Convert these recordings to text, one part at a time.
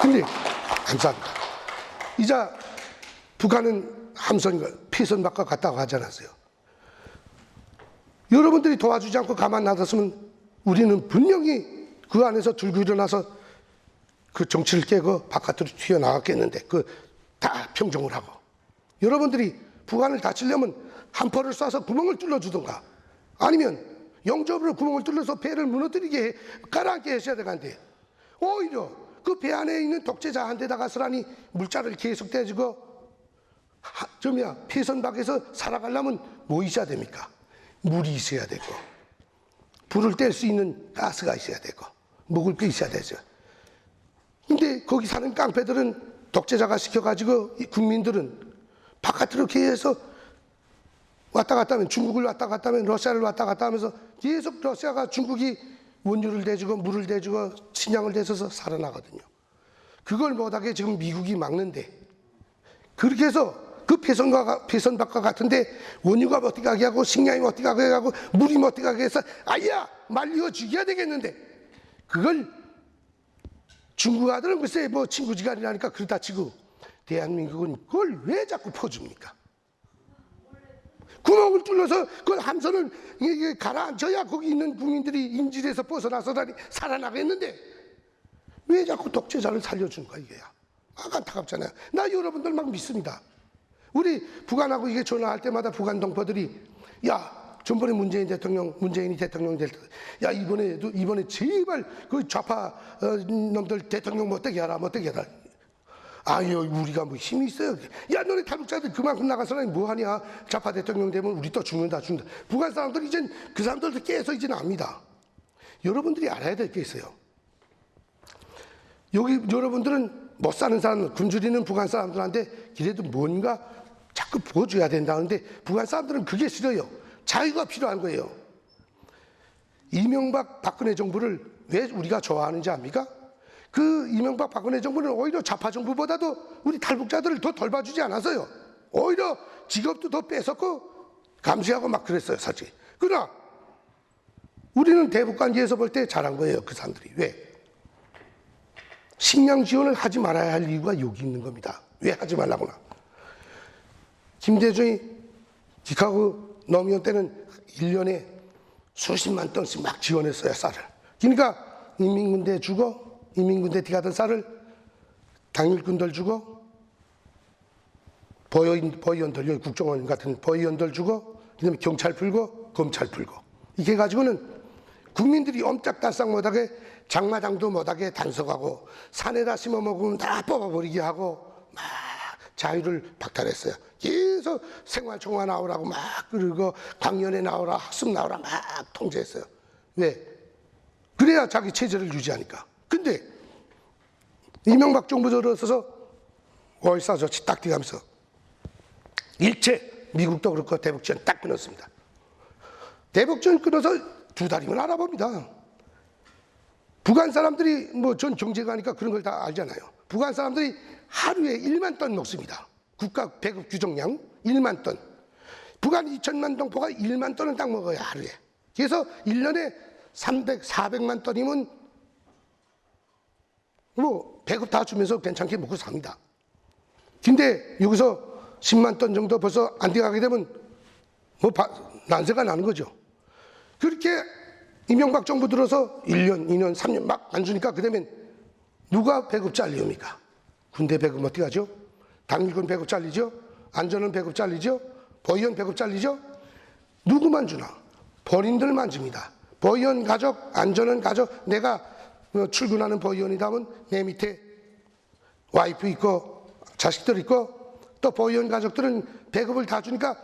근데 감사합니다. 이제 북한은 함선 피선박과 갔다고 하지 않았어요. 여러분들이 도와주지 않고 가만 놔뒀으면 우리는 분명히 그 안에서 들고 일어나서 그 정치를 깨고 바깥으로 튀어나갔겠는데 그 다 평정을 하고, 여러분들이 북한을 다치려면 한 포를 쏴서 구멍을 뚫어주던가 아니면 영접으로 구멍을 뚫어서 배를 무너뜨리게 가라앉게 하셔야 되는데, 오히려 그 배 안에 있는 독재자한테다가 쓰라니 물자를 계속 떼주고 피선박에서 살아가려면 뭐 있어야 됩니까? 물이 있어야 되고, 불을 뗄 수 있는 가스가 있어야 되고, 먹을 게 있어야 되죠. 근데 거기 사는 깡패들은 독재자가 시켜가지고 국민들은 바깥으로 계속 왔다 갔다 하면, 중국을 왔다 갔다 하면 러시아를 왔다 갔다 하면서 계속 러시아가 중국이 원유를 대주고 물을 대주고 식량을 대줘서 살아나거든요. 그걸 못하게 지금 미국이 막는데, 그렇게 해서 그 폐선박과 같은데 원유가 어떻게 가게 하고 식량이 어떻게 가게 하고 물이 어떻게 가게 해서 아야 말려 죽여야 되겠는데, 그걸 중국 아들은 글쎄 뭐 친구지간이라니까 그러다 치고 대한민국은 그걸 왜 자꾸 퍼줍니까? 구멍을 뚫어서 그 함선을 가라앉혀야 거기 있는 국민들이 인질에서 벗어나서 살아나겠는데 왜 자꾸 독재자를 살려주는 거야? 이게야 안타깝잖아요. 나 여러분들 막 믿습니다. 우리 북한하고 이게 전화할 때마다 북한 동포들이 야 전번에 문재인이 대통령 될 때 야 이번에 제발 그 좌파 놈들 대통령 못되게 하라. 아유 우리가 뭐 힘이 있어요. 야 너네 탈북자들 그만큼 나가서는 뭐하냐. 좌파 대통령 되면 우리 또 죽는다. 북한 사람들 이젠 그 사람들도 깨서 이제는 압니다. 여러분들이 알아야 될 게 있어요. 여기 여러분들은 못 사는 사람, 굶주리는 북한 사람들한테 그래도 뭔가 자꾸 보여줘야 된다는데 북한 사람들은 그게 싫어요. 자유가 필요한 거예요. 이명박 박근혜 정부를 왜 우리가 좋아하는지 압니까? 그 이명박 박근혜 정부는 오히려 좌파 정부보다도 우리 탈북자들을 더 덜 봐주지 않았어요. 오히려 직업도 더 뺏었고 감시하고 막 그랬어요, 사실. 그러나 우리는 대북관계에서 볼 때 잘한 거예요, 그 사람들이. 왜? 식량 지원을 하지 말아야 할 이유가 여기 있는 겁니다. 왜 하지 말라구나. 김대중이 기카고 노무현 때는 1년에 수십만 톤씩 막 지원했어요, 쌀을. 그러니까 인민군대 주고, 인민군대 뛰가던 쌀을 당일군들 주고, 보위원들, 여기 국정원 같은 보위원들 주고, 그 다음에 경찰 풀고, 검찰 풀고. 이렇게 해가지고는 국민들이 옴짝달싹 못하게 장마당도 못하게 단속하고 산에다 심어 먹으면 다 뽑아버리게 하고 막 자유를 박탈했어요. 계속 생활총화 나오라고 막 그러고 강연에 나오라 학습 나오라 막 통제했어요. 왜? 그래야 자기 체제를 유지하니까. 근데 이명박 정부 들어서서 월사저치 딱 뛰가면서 일체 미국도 그렇고 대북지원 딱 끊었습니다. 대북지원 끊어서 2달이면 알아봅니다. 북한 사람들이 뭐 전 경제가니까 그런 걸 다 알잖아요. 북한 사람들이 하루에 1만 톤 먹습니다. 국가 배급 규정량 1만 톤. 북한 2천만 동포가 1만 톤을 딱 먹어요, 하루에. 그래서 1년에 400만 톤이면 뭐 배급 다 주면서 괜찮게 먹고 삽니다. 근데 여기서 10만 톤 정도 벌써 안 돼가게 되면 뭐 난세가 나는 거죠. 그렇게 이명박 정부 들어서 1년, 2년, 3년 막 안 주니까 그러면 누가 배급 잘립니까? 군대 배급 어떻게 하죠? 당일군 배급 잘리죠? 안전원 배급 잘리죠? 보위원 배급 잘리죠? 누구만 주나? 본인들만 줍니다. 보위원 가족, 안전원 가족, 내가 출근하는 보위원이다면 내 밑에 와이프 있고 자식들 있고 또 보위원 가족들은 배급을 다 주니까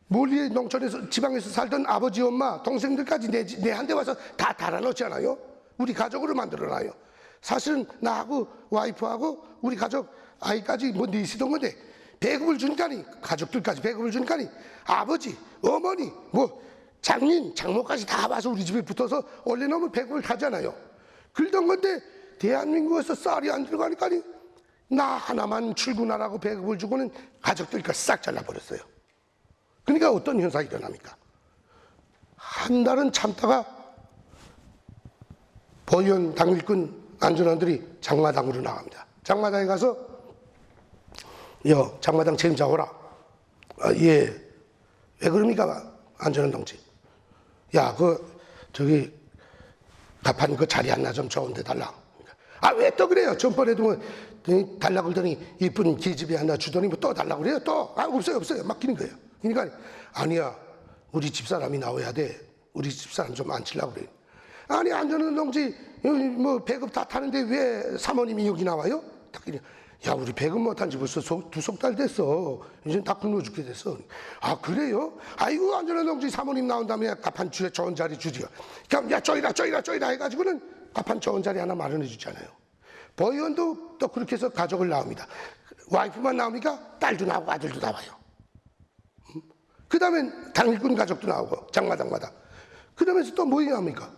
멀리 농촌에서 지방에서 살던 아버지 엄마 동생들까지 내 한테 와서 다 달아놓잖아요. 우리 가족으로 만들어놔요. 사실은 나하고 와이프하고 우리 가족 아이까지 뭐 넷이던 건데 배급을 주니까니 가족들까지 배급을 주니까니 아버지 어머니 뭐 장인 장모까지 다 와서 우리 집에 붙어서 올려놓으면 배급을 하잖아요. 그러던 건데 대한민국에서 쌀이 안 들어가니까니 나 하나만 출근하라고 배급을 주고는 가족들까지 싹 잘라버렸어요. 그러니까 어떤 현상이 일어납니까? 한 달은 참다가 보위원 당일군 안전원들이 장마당으로 나갑니다. 장마당에 가서 장마당 책임자 오라. 예. 왜 그럽니까? 안전한 동지. 야, 저기 가판 그 자리 하나 좀 좋은 데 달라. 왜 또 그래요? 전번에도 뭐 달라 그러더니 이쁜 계집애 하나 주더니 뭐 또 달라 그래요? 또? 없어요. 맡기는 거예요. 그러니까 아니야. 우리 집사람이 나와야 돼. 우리 집사람 좀 앉히려고 그래. 아니, 안전한 동지 뭐 배급 다 타는데 왜 사모님이 여기 나와요? 딱 그냥 야, 우리 배급 못한 지 벌써 두 석 달 됐어. 이제 다 굶어 죽게 됐어. 그래요? 아이고, 안전한 동지 사모님 나온 다음에 가판 좋은 자리 주지요. 그럼 야, 쪼이라 해가지고는 가판 좋은 자리 하나 마련해 주잖아요. 보의원도 또 그렇게 해서 가족을 낳습니다. 와이프만 나오니까 딸도 나오고 아들도 나와요. 그 다음엔 당일꾼 가족도 나오고 장마당마다. 그 다음에서 또 뭐 합니까?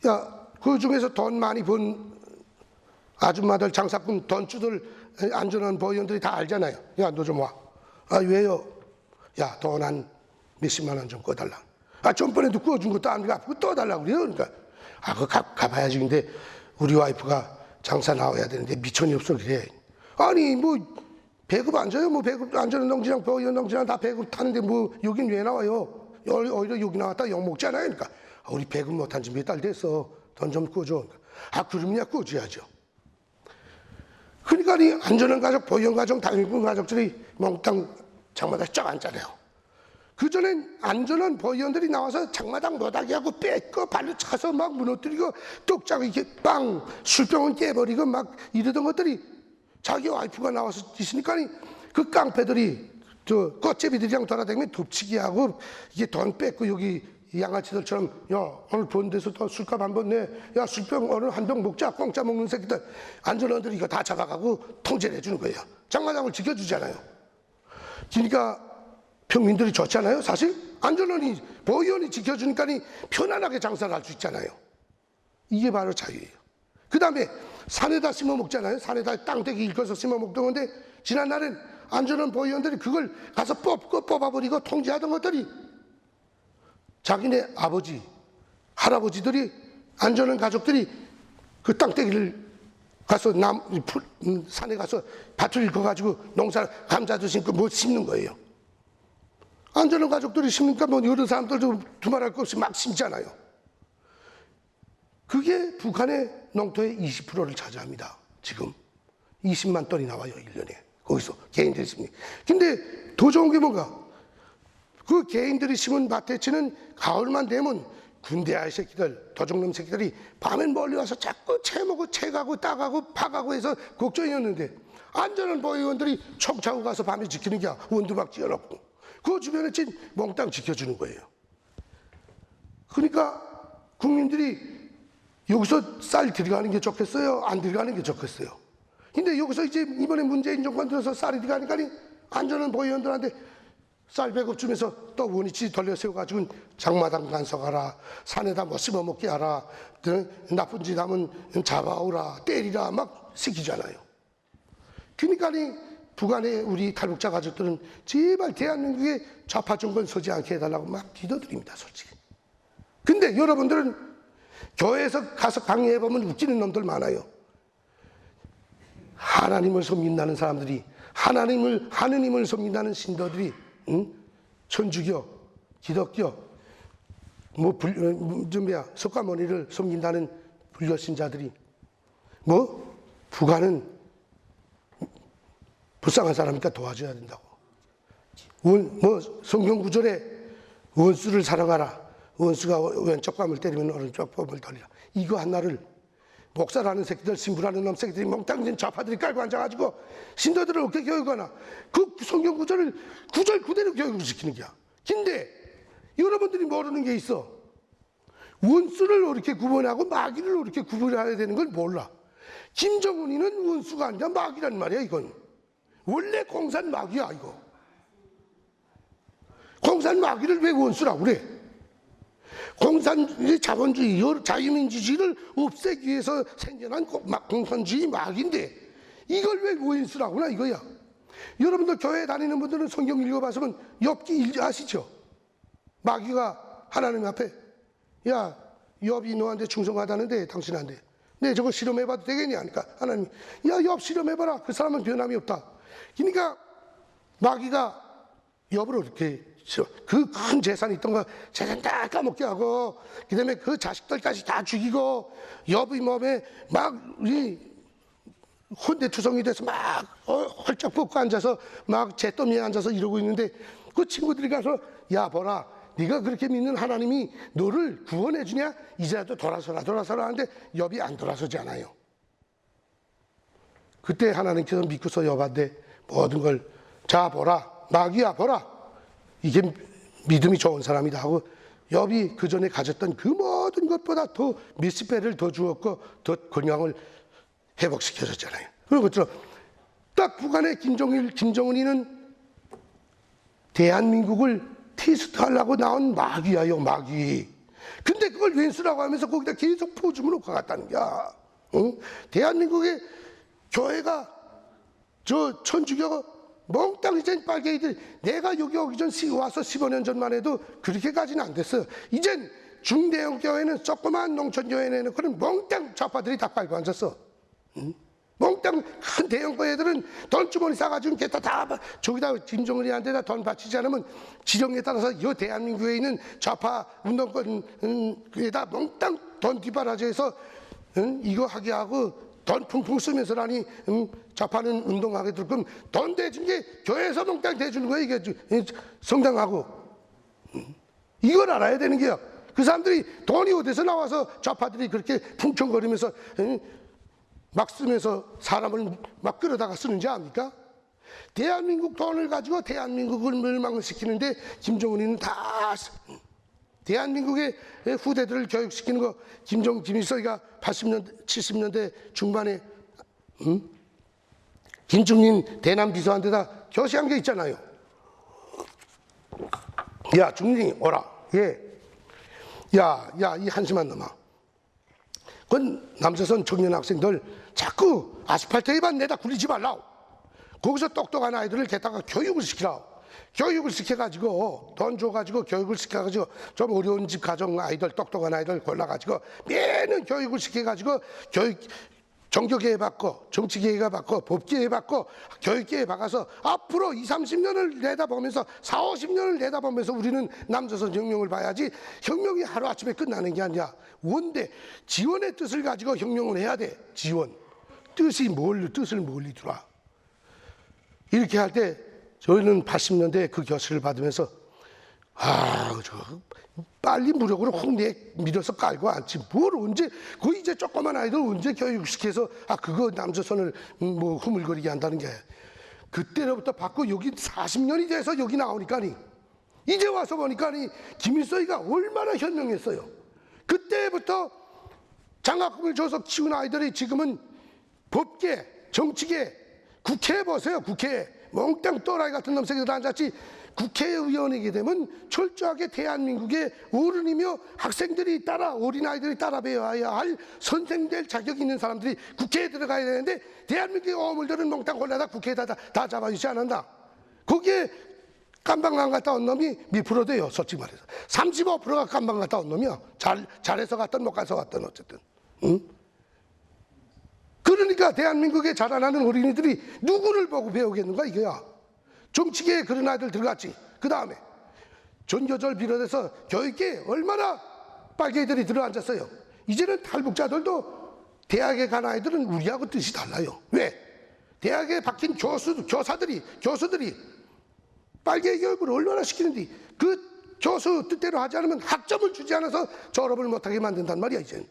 야, 그 중에서 돈 많이 번 아줌마들, 장사꾼, 돈주들, 안전한 보위원들이 다 알잖아요. 야, 너 좀 와. 왜요? 야, 돈 한 몇십만 원 좀 꺼달라. 전번에도 꺼준 것도 안 갚고 또 달라고 그래요. 그러니까, 그거 갚아야지. 근데 우리 와이프가 장사 나와야 되는데 미천이 없어 그래. 아니, 뭐, 배급 안 줘요? 뭐, 배급 안전한 동지랑 보위원 동지랑 다 배급 타는데 뭐, 여긴 왜 나와요? 오히려 여기 나왔다 욕먹잖아요. 그러니까, 우리 배급 못한 지 몇 달 됐어. 돈 좀 꺼줘. 그러면 꺼줘야죠. 그러니까 이 안전한 가족, 보위원 가족, 당일꾼 가족들이 몽땅 장마당 쫙 앉잖아요. 그전엔 안전한 보위원들이 나와서 장마당 못하게 하고 뺏고 발로 차서 막 무너뜨리고 똑짝 이렇게 빵 술병은 깨버리고 막 이러던 것들이 자기 와이프가 나와서 있으니까 그 깡패들이 저 꽃제비들이랑 돌아다니면 덮치기하고 이게 돈 뺏고 여기 양아치들처럼 야, 오늘 본 데서 더 술값 한 번 내. 야, 술병 오늘 한 병 먹자. 공짜 먹는 새끼들. 안전원들이 이거 다 잡아가고 통제를 해주는 거예요. 장마당을 지켜주잖아요. 그러니까 평민들이 좋잖아요. 사실 안전원이 보위원이 지켜주니까 편안하게 장사를 할 수 있잖아요. 이게 바로 자유예요. 그 다음에 산에다 심어 먹잖아요. 산에다 땅대기 읽어서 심어 먹던 건데 지난날엔 안전원 보위원들이 그걸 가서 뽑아버리고 통제하던 것들이 자기네 아버지, 할아버지들이 안전한 가족들이 그 땅대기를 가서 산에 가서 밭을 읽어가지고 농사 감자도 심고 뭐 심는 거예요. 안전한 가족들이 심으니까 뭐 여러 사람들도 두말할 것 없이 막 심잖아요. 그게 북한의 농토의 20%를 차지합니다. 지금 20만 톤이 나와요, 1년에. 거기서 개인들이 심니. 근데 더 좋은 게 뭔가? 그 개인들이 심은 밭에치는 가을만 되면 군대아이 새끼들, 도적놈 새끼들이 밤엔 멀리 와서 자꾸 채먹고 채가고 따가고 파가고 해서 걱정이었는데 안전한 보위원들이 총 차고 가서 밤에 지키는 게 원두막 지어놓고 그 주변에 몽땅 지켜주는 거예요. 그러니까 국민들이 여기서 쌀 들어가는 게 좋겠어요? 안 들어가는 게 좋겠어요? 근데 여기서 이제 이번에 문재인 정권 들어서 쌀이 들어가니까 안전한 보위원들한테 쌀 배급 주면서 또 원위치 돌려 세워가지고 장마당 간섭하라, 산에다 뭐 씹어먹게 하라, 나쁜 짓 하면 잡아오라, 때리라 막 시키잖아요. 그러니까 북한의 우리 탈북자 가족들은 제발 대한민국에 좌파 정권 서지 않게 해달라고 막 기도드립니다, 솔직히. 근데 여러분들은 교회에서 가서 강의해보면 웃기는 놈들 많아요. 하나님을 섬긴다는 사람들이, 하느님을 섬긴다는 신도들이 천주교, 기독교, 석가모니를 섬긴다는 불교 신자들이 북한은 불쌍한 사람이니까 도와줘야 된다고. 성경 구절에 원수를 사랑하라. 원수가 왼쪽 뺨을 때리면 오른쪽 뺨을 돌리라. 이거 하나를 목사라는 새끼들, 신부라는 놈 새끼들이 몽땅진 좌파들이 깔고 앉아가지고 신도들을 어떻게 교육하나? 그 성경 구절 그대로 교육을 시키는 거야. 근데 여러분들이 모르는 게 있어. 원수를 어떻게 구분하고 마귀를 어떻게 구분해야 되는 걸 몰라. 김정은이는 원수가 아니라 마귀란 말이야, 이건. 원래 공산 마귀야, 이거. 공산 마귀를 왜 원수라고 그래? 공산주의 자본주의, 자유민주주의를 없애기 위해서 생겨난 공산주의 마귀인데 이걸 왜 원수라고 하나 이거야. 여러분들 교회 다니는 분들은 성경 읽어봤으면 욥기 아시죠? 마귀가 하나님 앞에 야, 욥이 너한테 충성하다는데 당신한테 네, 저거 실험해봐도 되겠냐 하니까 하나님이 야, 욥 실험해봐라. 그 사람은 변함이 없다. 그러니까 마귀가 욥을 이렇게 그 큰 재산이 있던 거 재산 다 까먹게 하고 그다음에 그 자식들까지 다 죽이고 욥의 몸에 막 혼대투성이 돼서 막 헐쩍 벗고 앉아서 막 잿더미에 앉아서 이러고 있는데 그 친구들이 가서 야 보라 네가 그렇게 믿는 하나님이 너를 구원해 주냐 이제라도 돌아서라 하는데 욥이 안 돌아서지 않아요. 그때 하나님께서 믿고서 욥한테 모든 걸 자 보라 마귀야 보라 이게 믿음이 좋은 사람이다 하고 욥이 그 전에 가졌던 그 모든 것보다 더 몇십 배를 더 주었고 더 건강을 회복시켜줬잖아요. 그런 것처럼 딱 북한의 김정은이는 대한민국을 테스트하려고 나온 마귀야요 마귀. 근데 그걸 왼수라고 하면서 거기다 계속 포줌을 놓고 갔다는 거야. 응? 대한민국의 교회가 저 천주교 몽땅 이젠 빨갱이들 내가 여기 오기 전 와서 15년 전만 해도 그렇게까지는 안 됐어요. 이젠 중대형 교회는 조그만 농촌 교회는 그런 몽땅 좌파들이 다 빨고 앉았어. 응? 몽땅 큰 대형 교회들은 돈주머니 싸가지고 다 저기다 김정은이한테다 돈 바치지 않으면 지령에 따라서 이 대한민국에 있는 좌파 운동권에다 몽땅 돈 뒷바라지해서 이거 하게 하고 돈 풍풍 쓰면서라니 좌파는 운동하게 될 거면 돈 대준 게 교회에서 몽땅 대주는 거야 이게 성당하고 이걸 알아야 되는 게요. 그 사람들이 돈이 어디서 나와서 좌파들이 그렇게 풍청거리면서 막 쓰면서 사람을 막 끌어다가 쓰는지 압니까? 대한민국 돈을 가지고 대한민국을 멸망을 시키는데 김정은이는 다 대한민국의 후대들을 교육시키는 거 김일성이가 80년대 70년대 중반에 김중린 대남 비서한테다 교시한 게 있잖아요. 야 중린이 오라. 예. 야 이 한심한 놈아. 그건 남조선 청년 학생들 자꾸 아스팔트에만 내다 굴리지 말라. 거기서 똑똑한 아이들을 게다가 교육을 시키라. 교육을 시켜가지고 돈 줘가지고 교육을 시켜가지고 좀 어려운 집 가정 아이들 똑똑한 아이들 골라가지고 매년 교육을 시켜가지고 교육 종교계에 받고 정치계에 받고 법계에 받고 교육계에 박아서 앞으로 20, 30년을 내다보면서 40, 50년을 내다보면서 우리는 남조선 혁명을 봐야지. 혁명이 하루아침에 끝나는 게 아니야. 원대 지원의 뜻을 가지고 혁명을 해야 돼. 지원 뜻을 멀리 두라. 이렇게 할 때 저희는 80년대에 그 교실을 받으면서 빨리 무력으로 확 밀어서 깔고 앉지. 뭘 언제 그 이제 조그만 아이들 언제 교육시켜서 그거 남조선을 뭐 흐물거리게 한다는 게 그때로부터 받고 여기 40년이 돼서 여기 나오니까니 이제 와서 보니까니 김일성이가 얼마나 현명했어요. 그때부터 장학금을 줘서 키운 아이들이 지금은 법계, 정치계, 국회에 보세요. 국회에 몽땅 또라이 같은 놈새끼들 앉았지. 국회의원이게 되면 철저하게 대한민국의 어른이며 학생들이 어린아이들이 따라 배워야 할 선생 될 자격이 있는 사람들이 국회에 들어가야 되는데 대한민국의 어물들은 몽땅 골라다 국회에다 다 잡아주지 않는다. 거기에 깜방 안 갔다 온 놈이 몇 프로 돼요? 솔직히 말해서 35%가 깜방 갔다 온 놈이야. 잘해서 갔든 못 가서 갔든 어쨌든. 응? 그러니까 대한민국에 자라나는 어린이들이 누구를 보고 배우겠는가 이거야. 정치계에 그런 아이들 들어갔지. 그 다음에 전교조를 비롯해서 교육계에 얼마나 빨갱이들이 들어앉았어요. 이제는 탈북자들도 대학에 간 아이들은 우리하고 뜻이 달라요. 왜? 대학에 박힌 교수들이 빨갱이 교육을 얼마나 시키는데 그 교수 뜻대로 하지 않으면 학점을 주지 않아서 졸업을 못하게 만든단 말이야 이제는.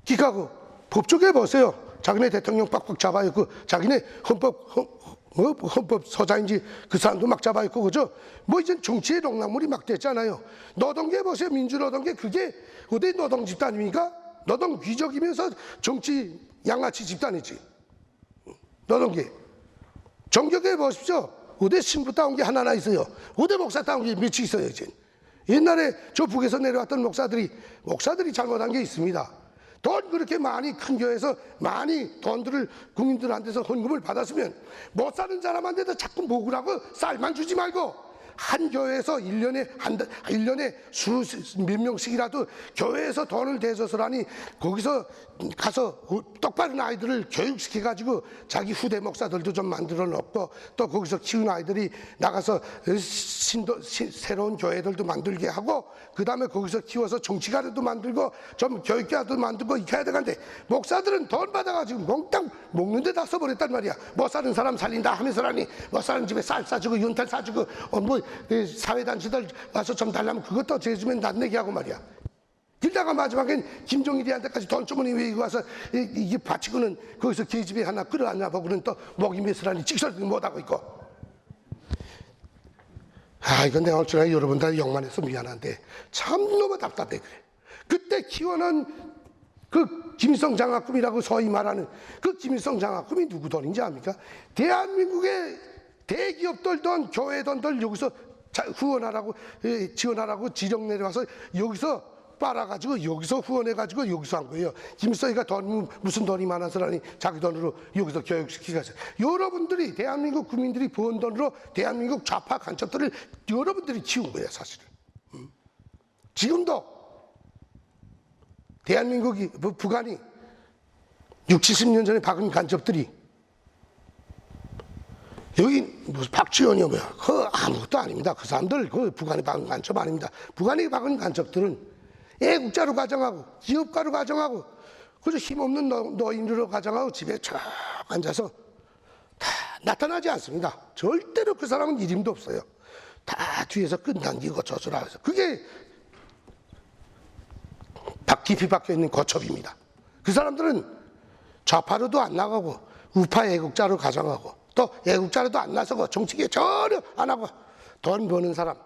기가고 법조계 보세요. 자기네 대통령 빡빡 잡아있고 자기네 헌법 소장인지 그 사람도 막 잡아있고 그죠? 뭐 이젠 정치의 농락물이 막 됐잖아요. 노동계 보세요. 민주노동계 그게 어디 노동 집단입니까? 노동 귀족이면서 정치 양아치 집단이지. 노동계. 종교계 보십시오. 어디 신부다운 게 하나나 있어요. 어디 목사다운 게 몇이 있어요 이제. 옛날에 저 북에서 내려왔던 목사들이 잘못한 게 있습니다. 돈 그렇게 많이 큰 교회에서 많이 돈들을 국민들한테서 헌금을 받았으면 못 사는 사람한테도 자꾸 먹으라고 쌀만 주지 말고 한 교회에서 1년에 몇 명씩이라도 교회에서 돈을 대줘서라니 거기서 가서 똑바른 아이들을 교육시켜가지고 자기 후대 목사들도 좀 만들어 놓고 또 거기서 키운 아이들이 나가서 새로운 교회들도 만들게 하고 그 다음에 거기서 키워서 정치가들도 만들고 좀 교육가도 만들고 이렇게 해야 되는데 목사들은 돈 받아가지고 몽땅 먹는 데다 써버렸단 말이야. 못 사는 사람 살린다 하면서라니 못 사는 집에 쌀 싸주고 윤탈 싸주고 사회단체들 와서 좀 달라면 그것도 제주면 낫내게 하고 말이야. 그러다가 마지막엔 김종일이한테까지 돈 주머니 외고 와서 이게 바치고는 거기서 계집애 하나 끌어안냐 보고는 또 목이 메스라니 직설도 못하고 있고. 이건 내가 어쩌나 여러분들 욕만해서 미안한데 참 너무 답답해 그래. 그때 키워낸 그 김일성 장학금이라고 소위 말하는 그 김일성 장학금이 누구 돈인지 압니까? 대한민국의 대기업들 돈, 교회 돈들 여기서 후원하라고 지원하라고 지정 내려와서 여기서 빨아가지고 여기서 후원해가지고 여기서 한 거예요. 김일성이가 무슨 돈이 많아서라니 자기 돈으로 여기서 교육시키겠어요. 여러분들이 대한민국 국민들이 번 돈으로 대한민국 좌파 간첩들을 여러분들이 키운 거예요 사실은. 지금도 대한민국이 북한이 60, 70년 전에 박은 간첩들이 여기 무슨 박지원이요 뭐야 그 아무것도 아닙니다. 그 사람들 그 북한이 박은 간첩 아닙니다. 북한이 박은 간첩들은 애국자로 가정하고 기업가로 가정하고 그저 힘없는 노인으로 가정하고 집에 쫙 앉아서 다 나타나지 않습니다. 절대로 그 사람은 이름도 없어요. 다 뒤에서 끈당기고 저주라 해서 그게 깊이 박혀있는 거첩입니다. 그 사람들은 좌파로도 안 나가고 우파 애국자로 가정하고 또 애국자로도 안 나서고 정치계 전혀 안 하고 돈 버는 사람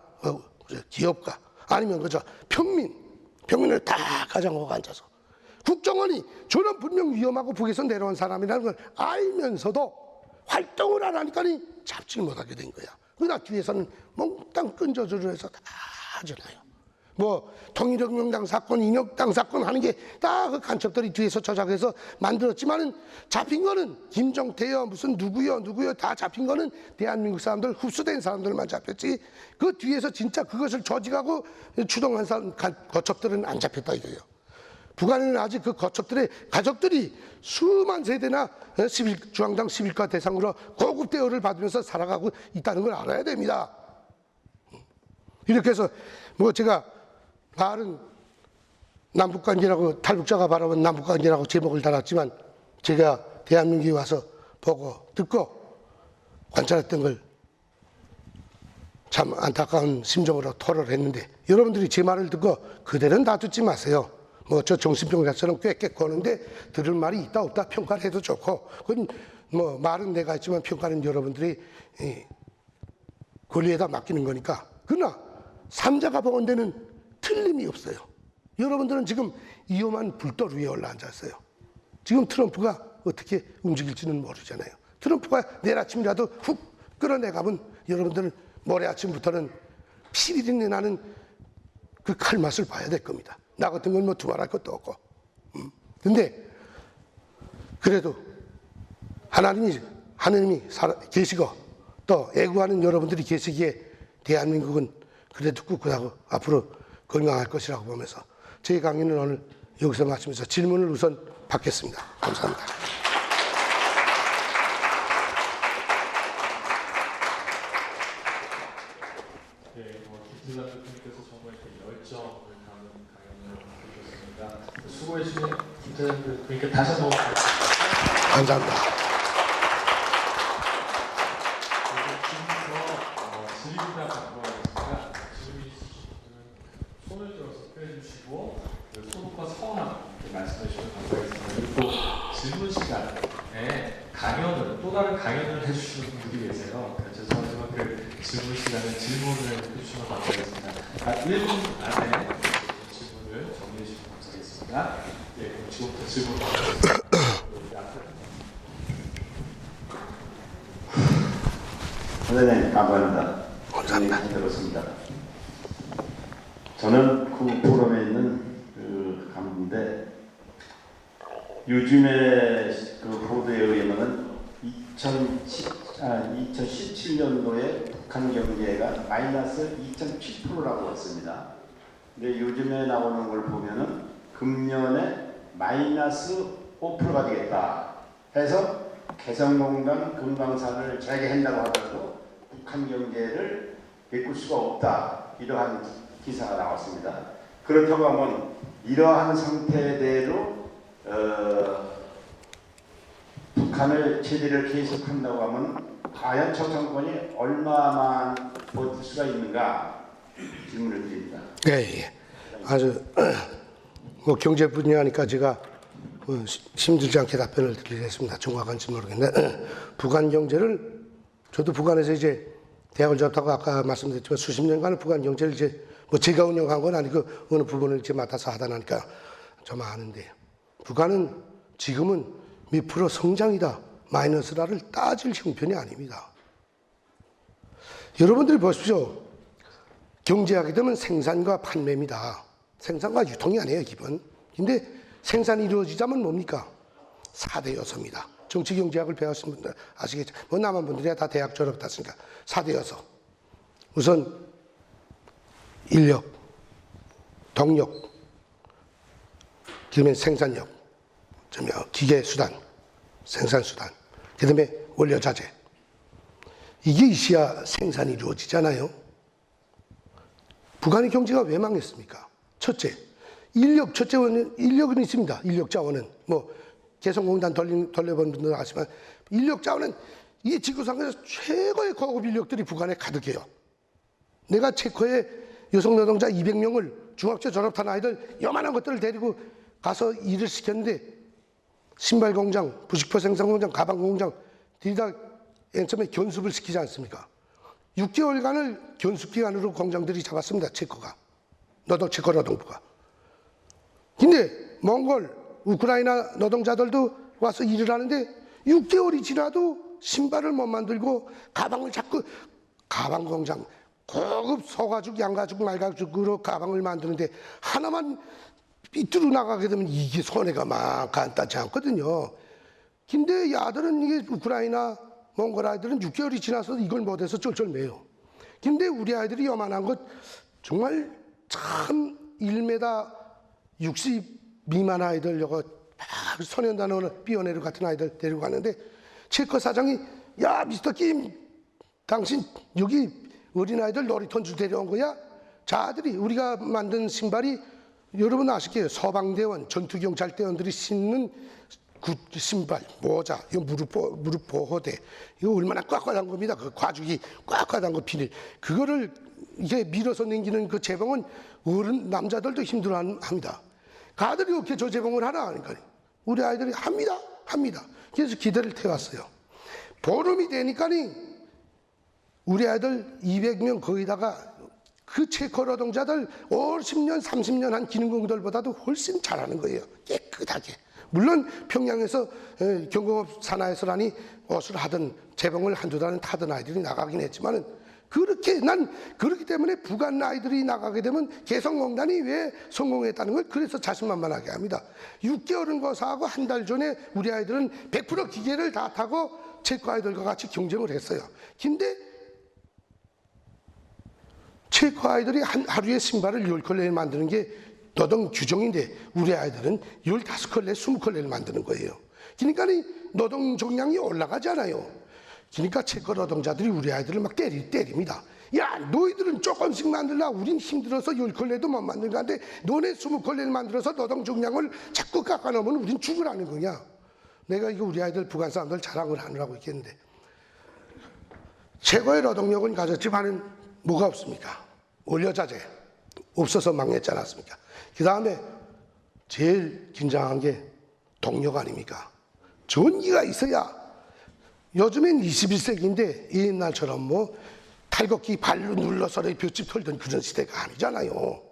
기업가 아니면 그저 평민을 다 가정하고 앉아서 국정원이 저는 분명 위험하고 북에서 내려온 사람이라는 걸 알면서도 활동을 안 하니까 잡지 못하게 된 거야. 그러나 뒤에서는 몽땅 끈저주를 해서 다 하잖아요. 뭐 통일혁명당 사건, 인혁당 사건 하는 게 다 그 간첩들이 뒤에서 조작해서 만들었지만은 잡힌 거는 김종태요 무슨 누구요 다 잡힌 거는 대한민국 사람들 흡수된 사람들만 잡혔지 그 뒤에서 진짜 그것을 조직하고 추동한 사람 거첩들은 안 잡혔다 이거예요. 북한에는 아직 그 거첩들의 가족들이 수만 세대나 중앙당 11가 대상으로 고급 대우를 받으면서 살아가고 있다는 걸 알아야 됩니다. 이렇게 해서 뭐 제가 말은 남북관계라고 탈북자가 바라본 남북관계라고 제목을 달았지만 제가 대한민국에 와서 보고 듣고 관찰했던 걸 참 안타까운 심정으로 토로를 했는데 여러분들이 제 말을 듣고 그대로는 다 듣지 마세요. 뭐 저 정신병자처럼 꽥꽥 거는데 들을 말이 있다 없다 평가를 해도 좋고 그건 뭐 말은 내가 했지만 평가는 여러분들이 권리에다 맡기는 거니까. 그러나 삼자가 보는 데는 틀림이 없어요. 여러분들은 지금 위험한 불돌 위에 올라앉았어요. 지금 트럼프가 어떻게 움직일지는 모르잖아요. 트럼프가 내일 아침이라도 훅 끌어내가면 여러분들은 모레 아침부터는 피리링내 나는 그 칼맛을 봐야 될 겁니다. 나 같은 건 뭐 두말할 것도 없고. 근데 그래도 하나님이 계시고 또 애구하는 여러분들이 계시기에 대한민국은 그래도 꿋꿋하고 앞으로 건강할 것이라고 보면서 제 강의는 오늘 여기서 마치면서 질문을 우선 받겠습니다. 감사합니다. 네, 김진남 대표님께서 정말 열정을 담은 강연을 해주셨습니다. 수고해주신 김진남 대표님께 다시 한번 감사합니다. 지금부터 질의가 갖고 가겠습니다. 질문이 있으신 분들은 손을 들어서 빼주시고 소속과 성함 말씀해 주시면 감사하겠습니다. 그리고 질문 시간에 강연을 또 다른 강연을 해주시는 분들이 계세요. 죄송하지만 그 질문 시간에 질문을 해주시면 감사하겠습니다. 1분 안에 질문을 정리해 주시면 감사하겠습니다. 네, 그럼 지금부터 질문 받겠습니다. 선생님 감사합니다. 감사합니다. 잘 들었습니다. 저는 그 포럼에 있는 그 간부인데 요즘에 그 보도에 의하면은 2017년도에 북한 경제가 마이너스 2.7%라고 했습니다. 근데 요즘에 나오는 걸 보면은 금년에 마이너스 5%가 되겠다 해서 개성공단 금강산을 재개한다고 하더라도 북한 경제를 메꿀 수가 없다, 이러한 기사가 나왔습니다. 그렇다고 하면 이러한 상태대로 북한을 제재를 계속한다고 하면 과연 저 정권이 얼마만 버틸 수가 있는가 질문을 드립니다. 네, 예. 아주 뭐 경제 분야니까 제가 힘들지 않게 답변을 드리겠습니다. 정확한지 모르겠는데 북한 경제를 저도 북한에서 이제 대학을 졸업하고 아까 말씀드렸지만 수십 년간 북한 경제를 이제 뭐 제가 운영한 건 아니고 어느 부분을 이제 맡아서 하다 나니까 좀 아는데 북한은 지금은 몇 프로 성장이다 마이너스다를 따질 형편이 아닙니다. 여러분들이 보십시오. 경제하게 되면 생산과 판매입니다. 생산과 유통이 아니에요, 기본. 근데 생산이 이루어지자면 뭡니까? 4대 요소입니다. 정치경제학을 배우신 분들 아시겠죠? 뭐 남한 분들이야 다 대학 졸업했으니까 4대 요소. 우선 인력, 동력, 그다음에 생산력, 기계수단, 생산수단, 그다음에 원료자재. 이게 있어야 생산이 이루어지잖아요. 북한의 경제가 왜 망했습니까? 첫째, 인력은 있습니다. 인력 자원은 뭐 개성공단 돌려본 분들 아시지만 인력 자원은 이 지구상에서 최고의 고급 인력들이 북한에 가득해요. 내가 체코에 여성 노동자 200명을 중학교 졸업한 아이들 요만한 것들을 데리고 가서 일을 시켰는데 신발 공장, 부식포 생산 공장, 가방 공장 뒤다 맨 처음에 견습을 시키지 않습니까? 6개월간을 견습 기간으로 공장들이 잡았습니다. 체코가. 체코 노동부가. 근데 몽골, 우크라이나 노동자들도 와서 일을 하는데 6개월이 지나도 신발을 못 만들고 가방을 자꾸 가방 공장, 고급 소가죽, 양가죽, 말가죽으로 가방을 만드는데 하나만 삐뚤어 나가게 되면 이게 손해가 막 간단치 않거든요. 근데 이 아들은 이게 우크라이나, 몽골 아이들은 6개월이 지나서 이걸 못해서 쩔쩔매요. 근데 우리 아이들이 요만한 것 정말 참 1m 60 미만 아이들 요거 막 소년단으로 삐어내려 같은 아이들 데리고 가는데 체코 사장이 야 미스터 김 당신 여기 어린아이들 놀이터 주 데려온 거야? 자 아들이 우리가 만든 신발이 여러분 아시게요? 서방대원 전투경찰대원들이 신는 신발, 모자, 이거 무릎 보호대, 이거 얼마나 꽉꽉한 겁니다. 그 과죽이 꽉꽉한 거 비닐. 그거를 이게 밀어서 당기는 그 재봉은 어른 남자들도 힘들어합니다. 가들이 어떻게 저 재봉을 하나 하니까 우리 아이들이 합니다. 그래서 기대를 태웠어요. 보름이 되니까니 우리 아이들 200명 거기다가 그 체코 노동자들 50년, 30년 한 기능공들보다도 훨씬 잘하는 거예요. 깨끗하게. 물론 평양에서 경공업 산하에서라니 옷을 하든 재봉을 한두 달은 타던 아이들이 나가긴 했지만은 그렇기 때문에 북한 아이들이 나가게 되면 개성공단이 왜 성공했다는 걸 그래서 자신만만하게 합니다. 6개월은 거사하고 한 달 전에 우리 아이들은 100% 기계를 다 타고 체코 아이들과 같이 경쟁을 했어요. 근데 체코 아이들이 하루에 신발을 10컬레를 만드는 게 노동 규정인데 우리 아이들은 15컬레, 20컬레를 만드는 거예요. 그러니까 노동 종량이 올라가잖아요. 그러니까 체코 노동자들이 우리 아이들을 막 때립니다. 야 너희들은 조금씩 만들라 우린 힘들어서 10컬레도 못 만들는데 너네 20컬레를 만들어서 노동 종량을 자꾸 깎아놓으면 우린 죽으라는 거냐. 내가 이거 우리 아이들 북한 사람들 자랑을 하느라고 있겠는데 최고의 노동력은 가졌지만은 뭐가 없습니까? 원료자재 없어서 망했지 않았습니까? 그 다음에 제일 긴장한 게 동력 아닙니까? 전기가 있어야 요즘엔 21세기인데 옛날처럼 뭐 탈곡기 발로 눌러서 볏짚 털던 그런 시대가 아니잖아요.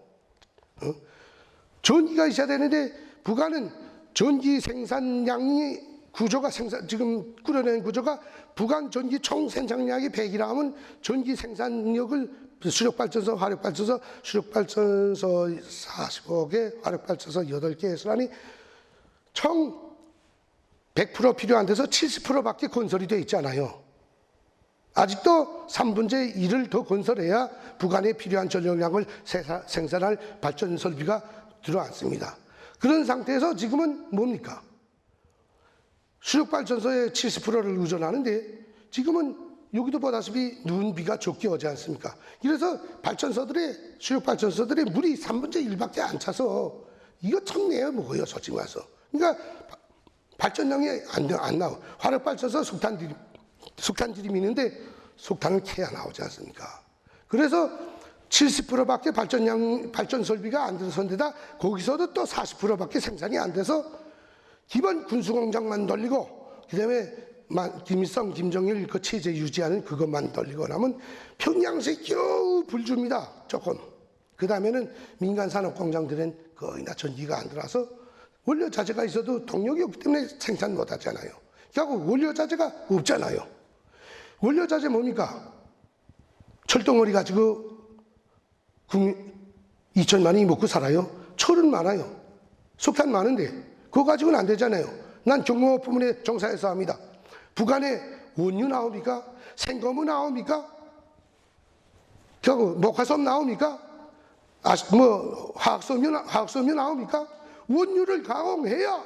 전기가 있어야 되는데 북한은 전기 생산량이 구조가 지금 꾸려낸 구조가 북한 전기 총 생산량이 100이라 하면 전기 생산력을 수력발전소, 화력발전소, 수력발전소 45개, 화력발전소 8개 해서라니 총 100% 필요한 데서 70%밖에 건설이 돼 있잖아요. 아직도 3분의 1을 더 건설해야 북한에 필요한 전력량을 생산할 발전 설비가 들어왔습니다. 그런 상태에서 지금은 뭡니까? 수력발전소의 70%를 의존하는데 지금은 여기도 보다시피 눈, 비가 적게 오지 않습니까? 그래서 수력발전소들의 물이 3분의 1밖에 안 차서 이거 청내에 먹어요, 솔직히 말해서. 그러니까 발전량이 안 나와. 화력발전소 석탄지름이 있는데 석탄을 캐야 나오지 않습니까? 그래서 70%밖에 발전 설비가 안 들어선데다 거기서도 또 40%밖에 생산이 안 돼서 기본 군수공장만 돌리고 그다음에 김일성, 김정일 그 체제 유지하는 그것만 돌리고 나면 평양시 겨우 불줍니다. 조금. 그 다음에는 민간 산업공장들은 거의 다 전기가 안 들어와서 원료자재가 있어도 동력이 없기 때문에 생산 못 하잖아요. 결국 원료자재가 없잖아요. 원료자재 뭡니까? 철덩어리 가지고 2천만이 먹고 살아요. 철은 많아요. 석탄 많은데 그거 가지고는 안 되잖아요. 난 경공업 부문에 종사해서 합니다. 북한에 원유 나옵니까? 생고무 나옵니까? 결국 목화솜 나옵니까? 화학섬유 나옵니까? 원유를 가공해야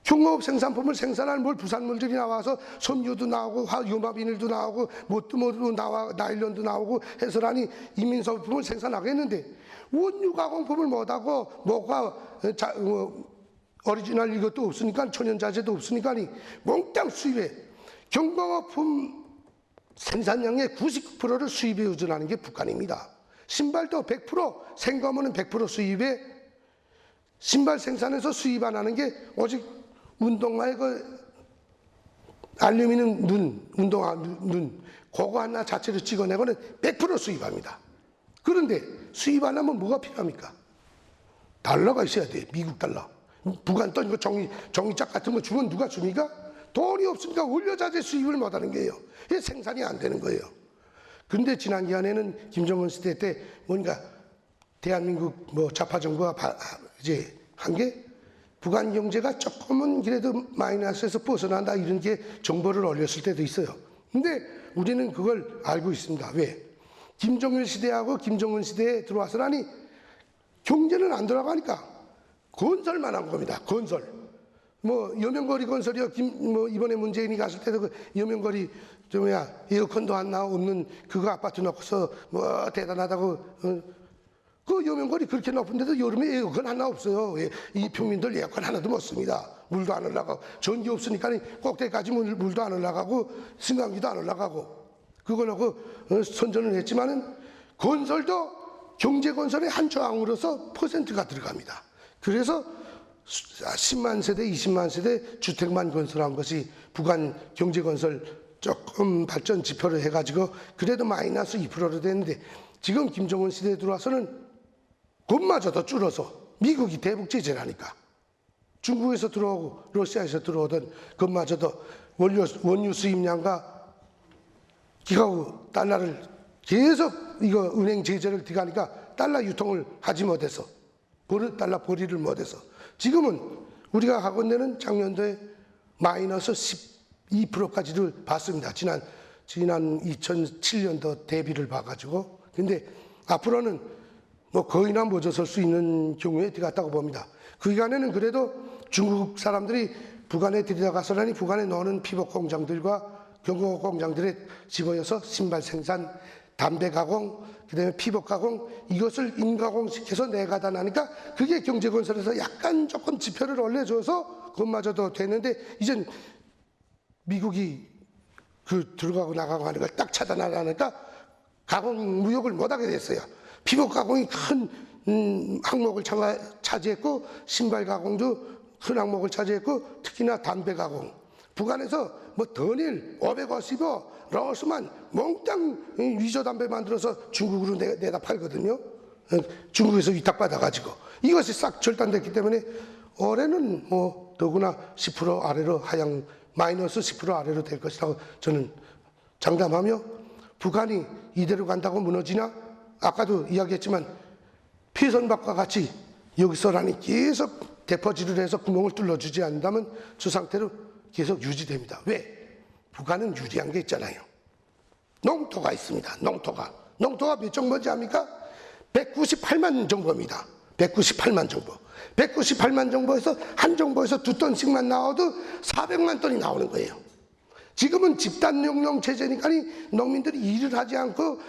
경공업 생산품을 생산할 부산물들이 나와서 섬유도 나오고 유마비닐도 나오고 모뚜모도 나와 나일론도 나오고 해서라니 인민소비품을 생산하겠는데 원유 가공품을 못하고 오리지널 이것도 없으니까 천연자재도 없으니까 몽땅 수입해. 경공업품 생산량의 99%를 수입에 의존하는 게 북한입니다. 신발도 100%, 생고무는 100% 수입에 신발 생산해서 수입 안 하는 게 오직 운동화의 그 알루미늄 운동화 눈, 그거 하나 자체를 찍어내고는 100% 수입합니다. 그런데 수입 안 하면 뭐가 필요합니까? 달러가 있어야 돼, 미국 달러. 북한 또 이거 종이짝 같은 거 주면 누가 줍니까? 돈이 없으니까 원료자재 수입을 못 하는 거예요. 이게 생산이 안 되는 거예요. 근데 지난 기간에는 김정은 시대 때 뭔가 대한민국 좌파 정부가 이제 한 게 북한 경제가 조금은 그래도 마이너스에서 벗어난다 이런 게 정보를 올렸을 때도 있어요. 근데 우리는 그걸 알고 있습니다. 왜? 김정일 시대하고 김정은 시대에 들어와서라니 경제는 안 돌아가니까 건설만 한 겁니다. 건설. 여명거리 건설이요. 이번에 문재인이 갔을 때도 그 여명거리 에어컨도 안 나오고 없는 그거 아파트 놓고서 대단하다고 그 여명거리 그렇게 높은데도 여름에 에어컨 하나 없어요. 이 평민들 에어컨 하나도 못 씁니다. 물도 안 올라가고 전기 없으니까 꼭대기까지 물도 안 올라가고 승강기도 안 올라가고 그거 놓고 선전을 했지만은 건설도 경제건설의 한 조항으로서 퍼센트가 들어갑니다. 그래서 10만 세대, 20만 세대 주택만 건설한 것이 북한 경제건설 조금 발전 지표를 해가지고 그래도 마이너스 2%로 됐는데 지금 김정은 시대에 들어와서는 그것마저도 줄어서 미국이 대북 제재라니까 중국에서 들어오고 러시아에서 들어오던 그것마저도 원유 수입량과 기가후 달러를 계속 이거 은행 제재를 들어가니까 달러 유통을 하지 못해서 달러 벌이를 못해서 지금은 우리가 하고 있는 작년도에 마이너스 12%까지를 봤습니다. 지난 2007년도 대비를 봐가지고. 근데 앞으로는 거의나 멎어설 수 있는 경우에 들어갔다고 봅니다. 그 기간에는 그래도 중국 사람들이 북한에 들여가서라니 북한에 노는 피복 공장들과 경공업 공장들에 집어여서 신발 생산, 담배 가공, 그다음에 피복 가공 이것을 인가공시켜서 내가다 나니까 그게 경제건설에서 약간 조금 지표를 올려줘서 그것마저도 됐는데 이젠 미국이 들어가고 나가고 하는 걸 딱 차단하니까 가공 무역을 못하게 됐어요. 피복 가공이 큰 항목을 차지했고 신발 가공도 큰 항목을 차지했고 특히나 담배 가공 북한에서 더닐 550호 러스만 몽땅 위조 담배 만들어서 중국으로 내다 팔거든요. 중국에서 위탁받아가지고 이것이 싹 절단됐기 때문에 올해는 더구나 10% 아래로 마이너스 10% 아래로 될 것이라고 저는 장담하며 북한이 이대로 간다고 무너지나 아까도 이야기했지만 피선박과 같이 여기서라니 계속 대포질을 해서 구멍을 뚫어주지 않는다면 저 상태로 계속 유지됩니다. 왜? 북한은 유리한 게 있잖아요. 농토가 있습니다. 농토가 몇 정보인지 압니까? 198만 정보입니다. 198만 정보. 198만 정보에서 한 정보에서 2톤씩만 나와도 400만 톤이 나오는 거예요. 지금은 집단용령 체제니까 농민들이 일을 하지 않고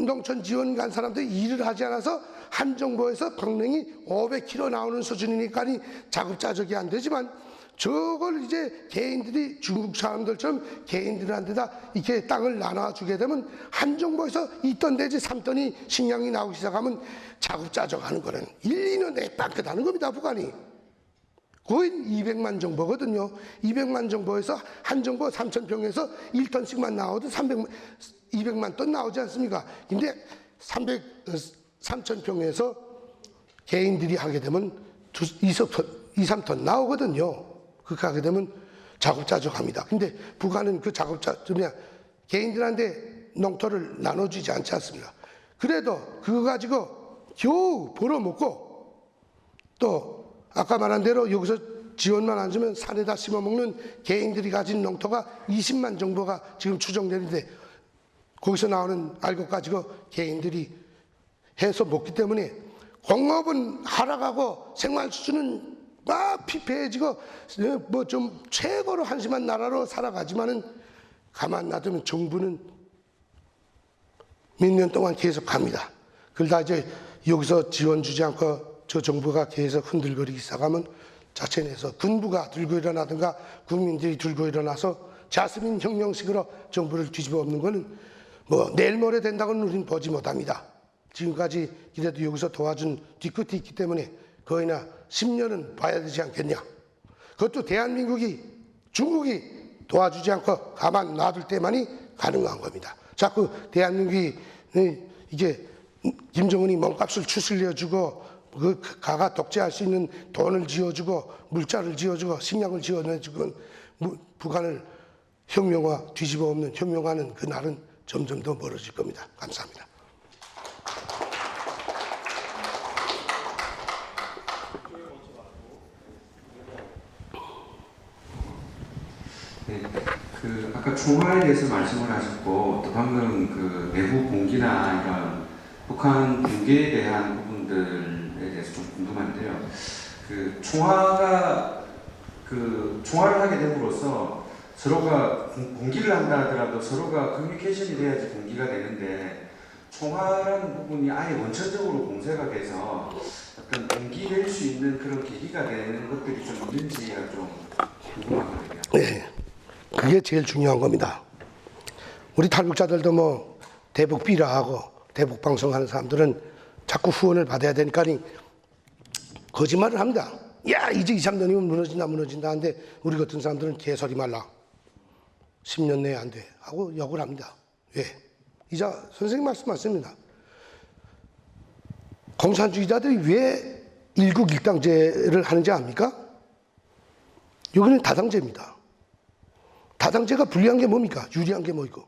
농촌 지원 간 사람들이 일을 하지 않아서 한 정보에서 광명이 500kg 나오는 수준이니까 자급자족이 안 되지만 저걸 이제 개인들이 중국 사람들처럼 개인들한테다 이렇게 땅을 나눠주게 되면 한 정보에서 2톤 내지 3톤이 식량이 나오기 시작하면 자급자족하는 거는 1, 2년 내에 빡긋하는 겁니다. 북한이. 거의 200만 정보거든요. 200만 정보에서 한 정보 3,000평에서 1톤씩만 나와도 200만 톤 나오지 않습니까? 근데 3,000평에서 개인들이 하게 되면 2, 3톤 나오거든요. 그렇게 하게 되면 자급자족합니다. 근데 북한은 그 개인들한테 농토를 나눠주지 않지 않습니까? 그래도 그거 가지고 겨우 벌어먹고 또 아까 말한 대로 여기서 지원만 안 주면 산에다 심어먹는 개인들이 가진 농토가 20만 정도가 지금 추정되는데 거기서 나오는 알곡 가지고 개인들이 해서 먹기 때문에 공업은 하락하고 생활 수준은 막 피폐해지고 뭐 좀 최고로 한심한 나라로 살아가지만은 가만 놔두면 정부는 몇 년 동안 계속 갑니다. 그러다 이제 여기서 지원 주지 않고 저 정부가 계속 흔들거리기 시작하면 자체 내에서 군부가 들고 일어나든가 국민들이 들고 일어나서 자스민 혁명식으로 정부를 뒤집어 엎는 거는 뭐 내일 모레 된다고는 우리는 보지 못합니다. 지금까지 이래도 여기서 도와준 뒤끝이 있기 때문에 거의나 10년은 봐야 되지 않겠냐. 그것도 대한민국이 중국이 도와주지 않고 가만 놔둘 때만이 가능한 겁니다. 자꾸 대한민국이 이게 김정은이 몸값을 추슬려주고 그 가가 독재할 수 있는 돈을 지어주고 물자를 지어주고 식량을 지어내주고 북한을 혁명화 뒤집어 엎는 혁명화는 그 날은 점점 더 멀어질 겁니다. 감사합니다. 네, 그 아까 총화에 대해서 말씀을 하셨고 또 방금 그 내부 공기나 이런 북한 공개에 대한 부분들에 대해서 좀 궁금한데요. 그 총화를 하게 됨으로써 서로가 공기를 한다 하더라도 서로가 커뮤니케이션이 돼야지 공기가 되는데 총화라는 부분이 아예 원천적으로 공세가 돼서 어떤 공기될 수 있는 그런 계기가 되는 것들이 좀 있는지가 좀 궁금하거든요. 네, 그게 제일 중요한 겁니다. 우리 탈북자들도 뭐 대북 비라하고 대북 방송하는 사람들은 자꾸 후원을 받아야 되니까 거짓말을 합니다. 야, 이제 2, 3년이면 무너진다 하는데 우리 같은 사람들은 개소리 말라. 10년 내에 안 돼. 하고 욕을 합니다. 왜? 이자 선생님 말씀 맞습니다. 공산주의자들이 왜 일국일당제를 하는지 압니까? 여기는 다당제입니다. 다당제가 불리한 게 뭡니까? 유리한 게 뭐이고?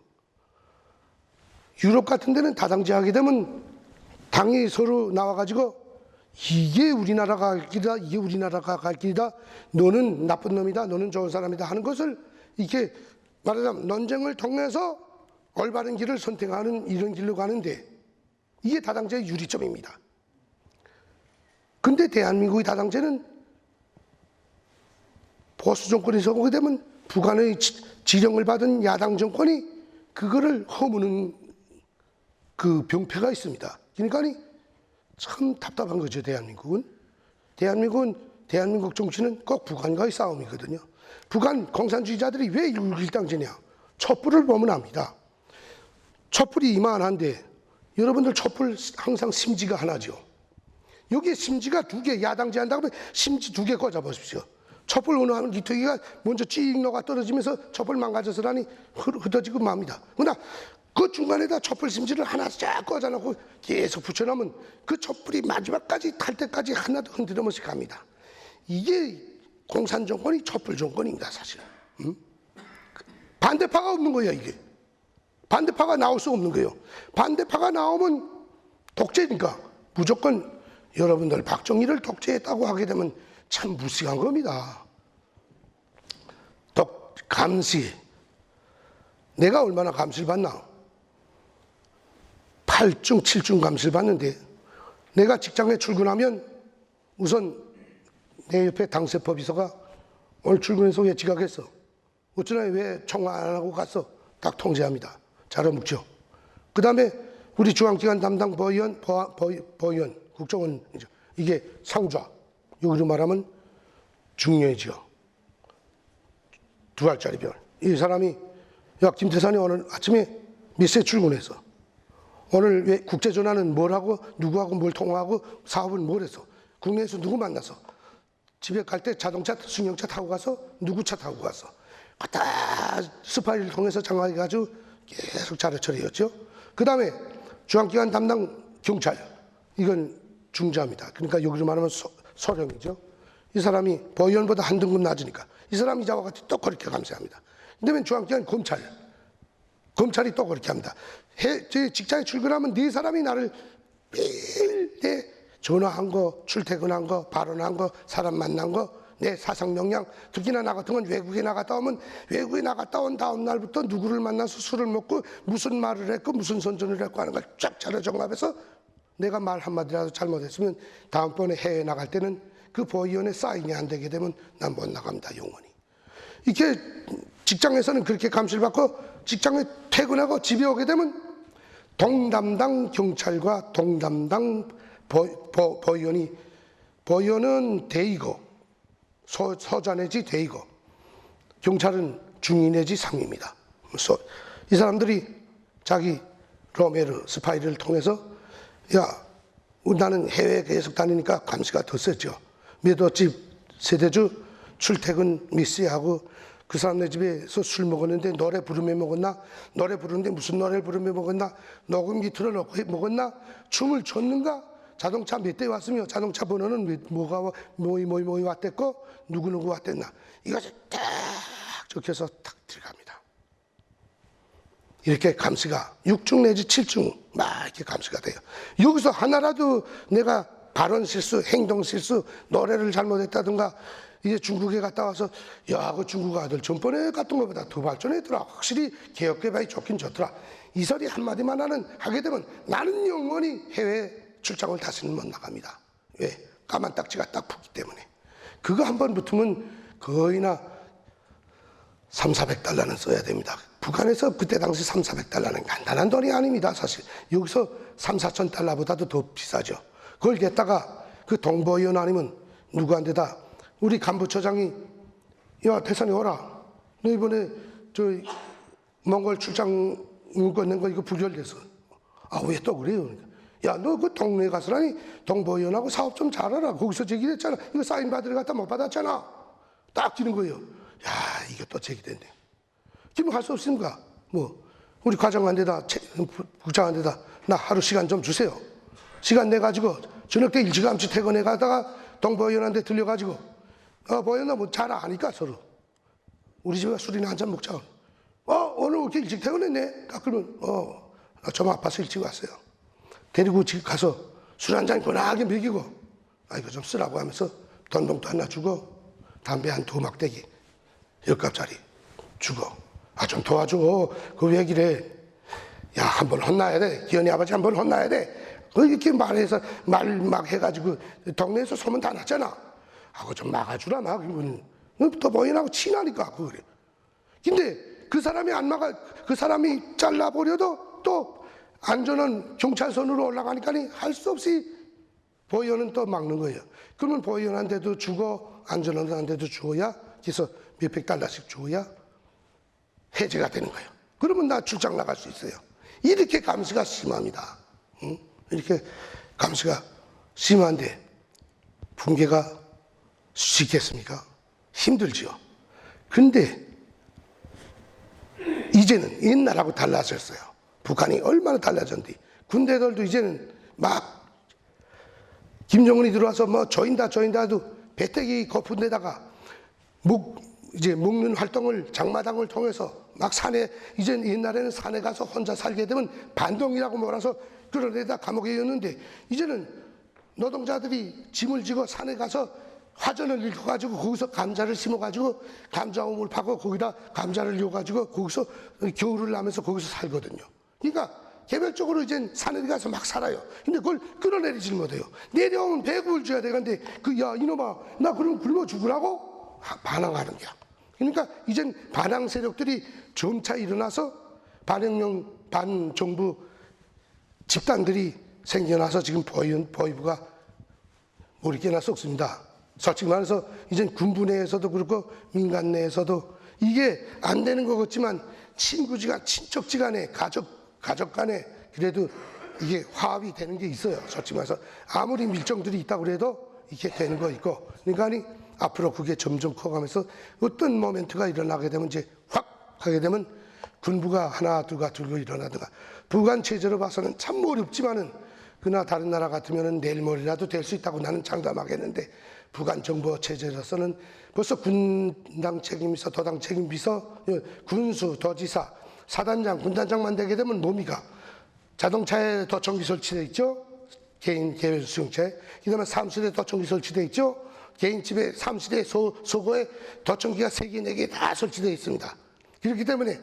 유럽 같은 데는 다당제 하게 되면 당이 서로 나와가지고 이게 우리나라가 갈 길이다, 이게 우리나라가 갈 길이다, 너는 나쁜 놈이다, 너는 좋은 사람이다 하는 것을 이렇게 말하자면 논쟁을 통해서 올바른 길을 선택하는 이런 길로 가는데 이게 다당제의 유리점입니다. 근데 대한민국의 다당제는 보수 정권에서 오게 되면 북한의 지령을 받은 야당 정권이 그거를 허무는 그 병폐가 있습니다. 그러니까 참 답답한 거죠, 대한민국은. 대한민국 정치는 꼭 북한과의 싸움이거든요. 북한 공산주의자들이 왜 일당제냐? 촛불을 보면 압니다. 촛불이 이만한데 여러분들 촛불 항상 심지가 하나죠. 여기에 심지가 2개, 야당제 한다고 하면 심지 2개 꽂아보십시오. 촛불 운동하는 기토기가 먼저 찌익 녹아 떨어지면서 촛불 망가져서라니 흩어지고 맙니다. 그러나 그 중간에다 촛불 심지를 하나 쫙 꽂아놓고 계속 붙여놓으면 그 촛불이 마지막까지 탈 때까지 하나도 흔들림없이 갑니다. 이게 공산 정권이 촛불 정권입니다, 사실. 반대파가 없는 거예요, 이게. 반대파가 나올 수 없는 거예요. 반대파가 나오면 독재니까 무조건 여러분들 박정희를 독재했다고 하게 되면 참 무식한 겁니다. 감시, 내가 얼마나 감시를 받나? 8중, 7중 감시를 받는데 내가 직장에 출근하면 우선 내 옆에 당세법 비서가 오늘 출근해서 왜 지각했어? 어쩌나 왜 청화 안 하고 갔어? 딱 통제합니다. 자료 묵죠. 그 다음에 우리 중앙기관 담당 버위원, 국정원이죠. 이게 상좌. 여기로 말하면 중요해지요. 2알짜리 별. 이 사람이 야 김태산이 오늘 아침에 몇 시에 출근했어? 오늘 왜 국제전화는 뭘 하고 누구하고 뭘 통화하고 사업은 뭘 했어? 국내에서 누구 만나서? 집에 갈 때 자동차 승용차 타고 가서 누구 차 타고 갔어? 다 스파이를 통해서 장악해가지고 계속 자료 처리했죠. 그 다음에 중앙기관 담당 경찰, 이건 중자입니다. 그러니까 여기로 말하면 소령이죠. 이 사람이 버위원보다 한 등급 낮으니까 이 사람이 저와 같이 또 그렇게 감시합니다. 그다음에 중앙기관 검찰이 또 그렇게 합니다. 제 직장에 출근하면 네 사람이 나를 매일 내 전화한 거, 출퇴근한 거, 발언한 거, 사람 만난 거, 내 사상 역량, 특히나 나 같은 건 외국에 나갔다 오면 외국에 나갔다 온 다음 날부터 누구를 만나서 술을 먹고 무슨 말을 했고 무슨 선전을 했고 하는 걸 쫙 자료 정합해서 내가 말 한마디라도 잘못했으면 다음번에 해외 나갈 때는 그 보위원회 사인이 안 되게 되면 난 못 나갑니다, 영원히. 이렇게 직장에서는 그렇게 감시를 받고 직장에 퇴근하고 집에 오게 되면 동담당 경찰과 동담당 보위원이, 보위원은 대이고 서자 내지 대이고 경찰은 중위 내지 상위입니다. 이 사람들이 자기 로메르 스파이를 통해서 야 나는 해외에 계속 다니니까 감시가 더 세죠. 몇 호집 세대주 출퇴근 미스하고 그 사람네 집에서 술 먹었는데 노래 부르며 먹었나? 노래 부르는데 무슨 노래를 부르며 먹었나? 녹음기 틀어놓고 먹었나? 춤을 췄는가? 자동차 몇 대 왔으며 자동차 번호는 뭐가 뭐이 왔댔고 누구누구 왔댔나? 이것이 딱 적혀서 탁 들어갑니다. 이렇게 감시가 6중 내지 7중 막 이렇게 감시가 돼요. 여기서 하나라도 내가 발언 실수, 행동 실수, 노래를 잘못했다든가 이제 중국에 갔다 와서 야, 그 중국 아들 전번에 갔던 것보다 더 발전했더라. 확실히 개혁 개발이 좋긴 좋더라. 이 소리 한마디만 하게 되면 나는 영원히 해외 출장을 다시는 못 나갑니다. 왜? 까만 딱지가 딱 붙기 때문에. 그거 한 번 붙으면 거의나 3,400달러는 써야 됩니다. 북한에서 그때 당시 3,400달러는 간단한 돈이 아닙니다. 사실 여기서 3,4천 달러보다도 더 비싸죠. 그걸 갖다가 그 동보위원 아니면 누구한테다 우리 간부처장이 야 태산이 오라. 너 이번에 저 몽골 출장 문건 낸 거 이거 부결돼서. 아 왜 또 그래요? 야 너 그 동네에 가서라니 동보위원하고 사업 좀 잘하라. 거기서 제기됐잖아. 이거 사인 받으러 갔다 못 받았잖아. 딱 지는 거예요. 야 이게 또 제기됐네. 지금 할 수 없습니까? 뭐 우리 과장한테다 국장한테다 나 하루 시간 좀 주세요. 시간 내 가지고 저녁 때 일찌감치 퇴근해 가다가 동보위원한테 들려가지고 보였나 뭐 잘 아니까 서로 우리 집에 술이나 한잔 먹자. 오늘 왜 이렇게 일찍 퇴근했네? 딱 그러면 나 좀 아파서 일찍 왔어요. 데리고 집 가서 술 한잔 권하게 먹이고 이거 좀 쓰라고 하면서 돈봉투 하나 주고 담배 한 2막대기 10갑짜리 주고 좀 도와줘. 그 왜 그래? 야 한번 혼나야 돼. 기현이 아버지 한번 혼나야 돼. 이렇게 말해서 말 막 해가지고 동네에서 소문 다 났잖아. 하고 좀 막아주라 막 이거는 더 보이나고 친하니까 그래. 근데 그 사람이 안 막아 그 사람이 잘라버려도 또 안전은 경찰선으로 올라가니까 할 수 없이 보위원은 또 막는 거예요. 그러면 보위원한테도 주고 안전원한테도 주어야 그래서 몇백 달러씩 주어야 해제가 되는 거예요. 그러면 나 출장 나갈 수 있어요. 이렇게 감시가 심합니다. 응? 이렇게 감시가 심한데 붕괴가 쉽겠습니까? 힘들지요. 근데 이제는 옛날하고 달라졌어요. 북한이 얼마나 달라졌는지. 군대들도 이제는 막 김정은이 들어와서 뭐 조인다 해도 배때기 거푼 데다가 이제 먹는 활동을 장마당을 통해서 막 산에 이젠 옛날에는 산에 가서 혼자 살게 되면 반동이라고 몰아서 그런 데다 감옥에 있는데 이제는 노동자들이 짐을 지고 산에 가서 화전을 일궈가지고 거기서 감자를 심어가지고 감자홈을 파고 거기다 감자를 이어가지고 거기서 겨울을 나면서 거기서 살거든요. 그러니까 개별적으로 이제 산에 가서 막 살아요. 근데 그걸 끌어내리질 못해요. 내려오면 배구를 줘야 되는데 야 이놈아 나 그럼 굶어 죽으라고 반항하는 거야. 그러니까 이젠 반항 세력들이 점차 일어나서 반혁명 반정부 집단들이 생겨나서 지금 보이부가 몰입게나 썩습니다. 솔직히 말해서 이젠 군부 내에서도 그렇고 민간 내에서도 이게 안 되는 것 같지만 친척지간에 가족 간에 그래도 이게 화합이 되는 게 있어요. 솔직히 말해서 아무리 밀정들이 있다고 그래도 이게 되는 거 있고 그러니까 앞으로 그게 점점 커가면서 어떤 모멘트가 일어나게 되면 이제 확 하게 되면 군부가 하나 둘가 들고 일어나다가 부관 체제로 봐서는 참 어렵지만은 그나 다른 나라 같으면은 내일 모레라도 될 수 있다고 나는 장담하겠는데 부관 정보 체제로서는 벌써 군당 책임비서, 도당 책임비서, 군수, 도지사, 사단장, 군단장만 되게 되면 뭡니까? 자동차에 도청기 설치돼 있죠? 개인 개별 수용차에. 그다음에 사무실에 도청기 설치돼 있죠? 개인 집에 사무실에 소고에 도청기가 3개, 4개 다 설치되어 있습니다. 그렇기 때문에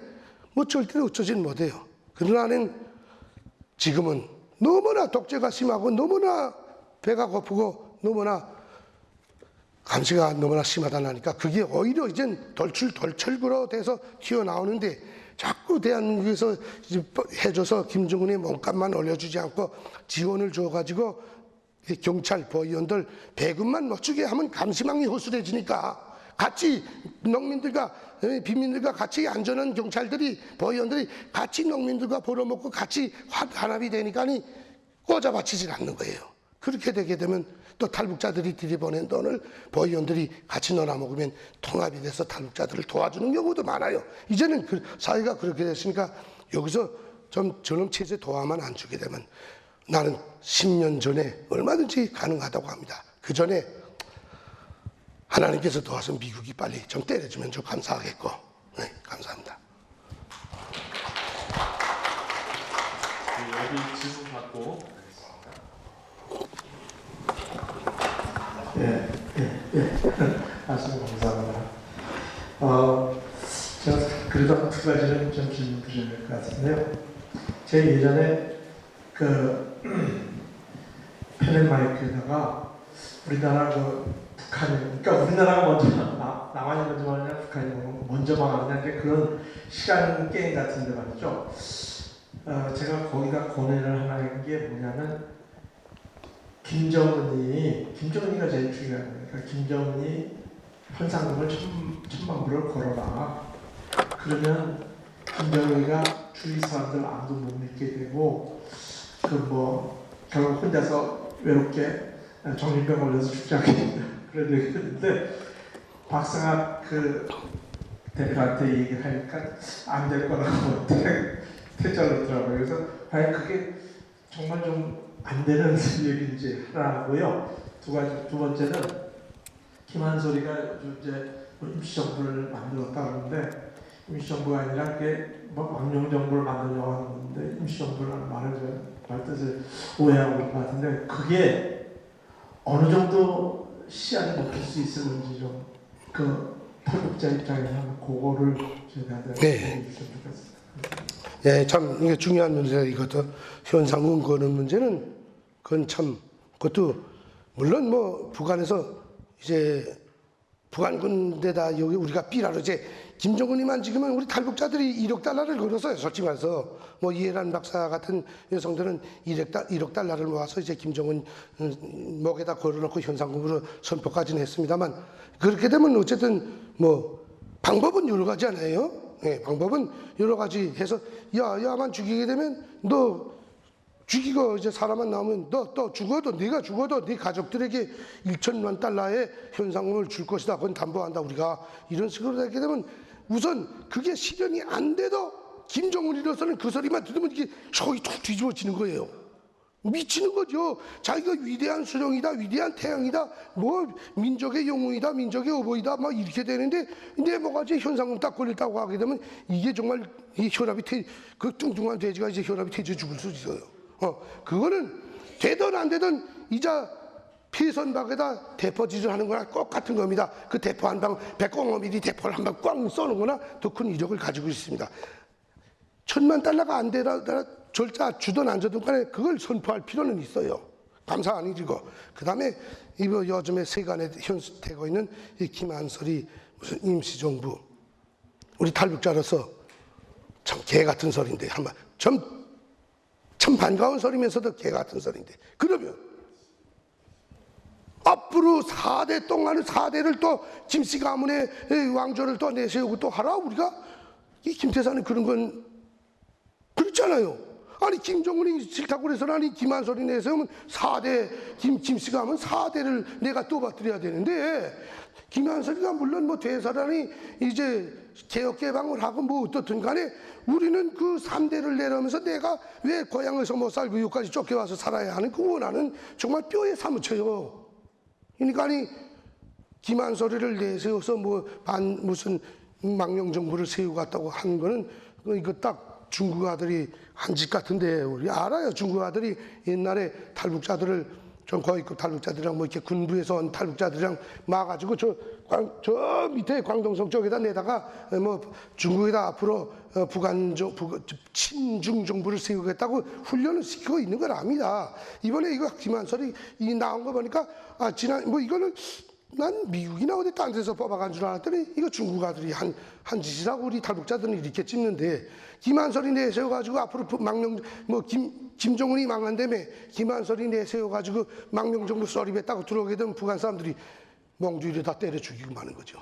뭐 절대로 어쩌지는 못해요. 그러나는 지금은 너무나 독재가 심하고 너무나 배가 고프고 너무나 감시가 너무나 심하다니까 그게 오히려 이젠 돌출구로 돼서 튀어나오는데 자꾸 대한민국에서 해줘서 김정은의 몸값만 올려주지 않고 지원을 줘가지고 경찰, 보위원들 배급만 못 주게 하면 감시망이 허술해지니까 같이 농민들과 빈민들과 같이 안전한 경찰들이 보위원들이 같이 농민들과 벌어먹고 같이 환합이 되니까 꽂아받치질 않는 거예요. 그렇게 되게 되면 또 탈북자들이 들이보낸 돈을 보위원들이 같이 놀아먹으면 통합이 돼서 탈북자들을 도와주는 경우도 많아요. 이제는 사회가 그렇게 됐으니까 여기서 좀 저놈 체제 도와만 안 주게 되면 나는 10년 전에 얼마든지 가능하다고 합니다. 그 전에 하나님께서 도와서 미국이 빨리 좀 때려주면 좀 감사하겠고, 네, 감사합니다. 여기 질문 받고 말씀 감사합니다. 제가 그래도 2가지는 좀 질문 드려야 될 것 같은데요. 제가 예전에 펜앤마이크에다가 우리나라 북한이, 그러니까 우리나라가 먼저, 남한이 먼저 하느냐, 북한이 먼저 망하느냐, 그런 시간 게임 같은데 말이죠. 제가 거기다 권해를 하나 한 게 뭐냐면, 김정은이가 제일 중요한 거예요. 그러니까 김정은이 현상금을 1,000만 불을 걸어라. 그러면 김정은이가 주위 사람들 아무도 못 믿게 되고, 결국 혼자서 외롭게 정신병 걸려서 죽지 않겠냐. 그래야 되겠는데, 박상학 대표한테 얘기하니까 안 될 거라고 퇴짜를 더라고요. 그래서 과연 그게 정말 좀 안 되는 얘기인지 하나고요. 두 번째는 김한솔이가 이제 임시정부를 만들었다 그러는데 임시정부가 아니라 그게 망명정부를 만들려고 하는 건데 임시정부라는 말 뜻을 오해하고 있는 것 같은데 그게 어느 정도 시야를 먹힐 수 있을는지 좀 탈북자 입장에서는 그거를 제가 얘기해 주시면 좋겠습니다. 예, 참 이게 중요한 문제예요. 이것도 현상금 거는 문제는 그건 참 그것도 물론 뭐 북한에서 이제 북한군대다 여기 우리가 삐라로 이제 김정은이만 지금은 우리 탈북자들이 1억 달러를 걸었어요. 솔직히 말해서 뭐 이해란 박사 같은 여성들은 1억 달러를 모아서 이제 김정은 목에다 걸어놓고 현상금으로 선포까지는 했습니다만 그렇게 되면 어쨌든 뭐 방법은 여러 가지 아니에요. 네, 방법은 여러 가지 해서 야만 죽이게 되면 너 죽이고 이제 사람만 나오면 너 죽어도 네가 죽어도 네 가족들에게 1,000만 달러의 현상금을 줄 것이다. 그건 담보한다 우리가 이런 식으로 되게 되면 우선 그게 실현이 안 돼도 김정은이로서는 그 소리만 들으면 이게 속이 툭 뒤집어지는 거예요. 미치는 거죠. 자기가 위대한 수령이다, 위대한 태양이다, 뭐 민족의 영웅이다, 민족의 어버이다, 막 이렇게 되는데 내 뭐가지 현상금 딱 걸렸다고 하게 되면 이게 정말 이 혈압이 그 뚱뚱한 돼지가 이제 혈압이 태져 죽을 수 있어요. 그거는 되든 안 되든 이자 피선박에다 대포질을 하는 거나 똑같은 겁니다. 그 대포 한 방, 105mm 대포를 한 방 꽝 쏘는 거나 더 큰 이력을 가지고 있습니다. $10,000가 안 되더라 절자 주든 안 주든 간에 그걸 선포할 필요는 있어요. 감사 아니지고. 그 다음에 요즘에 세간에 현수되고 있는 이 김한설이 무슨 임시정부, 우리 탈북자로서 참 개 같은 소리인데, 참 반가운 소리면서도 개 같은 소리인데, 그러면 앞으로 4대 동안은 4대를 또 김씨 가문의 왕조를 또 내세우고 또 하라? 우리가? 이 김태산은 그런 건 그렇잖아요. 아니 김정은이 싫다고 그래서 아니 김한솔이 내세우면 4대 김씨 가문 4대를 내가 떠받들여야 되는데, 김한솔이가 물론 뭐 대사라니 이제 개혁 개방을 하고 뭐 어떻든 간에 우리는 그 3대를 내려면서 내가 왜 고향에서 못 살고 여기까지 쫓겨와서 살아야 하는 그 원한은 정말 뼈에 사무쳐요. 그러니까 아니 김한솔이를 내세워서 무슨 망명 정부를 세우고 갔다고 하는 거는 이거 딱 중국 아들이 한 짓 같은데, 우리 알아요. 중국 아들이 옛날에 탈북자들을 좀 고위급 탈북자들이랑 뭐 이렇게 군부에서 온 탈북자들이랑 막아가지고 저 밑에 광동성 쪽에다 내다가 뭐 중국에다 앞으로 친중 정부를 세우겠다고 훈련을 시키고 있는 걸 압니다. 이번에 이거 김한솔이 나온 거 보니까 이거는 난 미국이나 어디 딴 데서 뽑아간 줄 알았더니 이거 중국 아들이 한 짓이라고 우리 탈북자들은 이렇게 찝는데, 김한솔이 내세워가지고 앞으로 김정은이 망한다며 김한솔이 내세워가지고 망명정부 설립했다고 들어오게 되면 북한 사람들이 몽주리를 다 때려 죽이고 마는 거죠.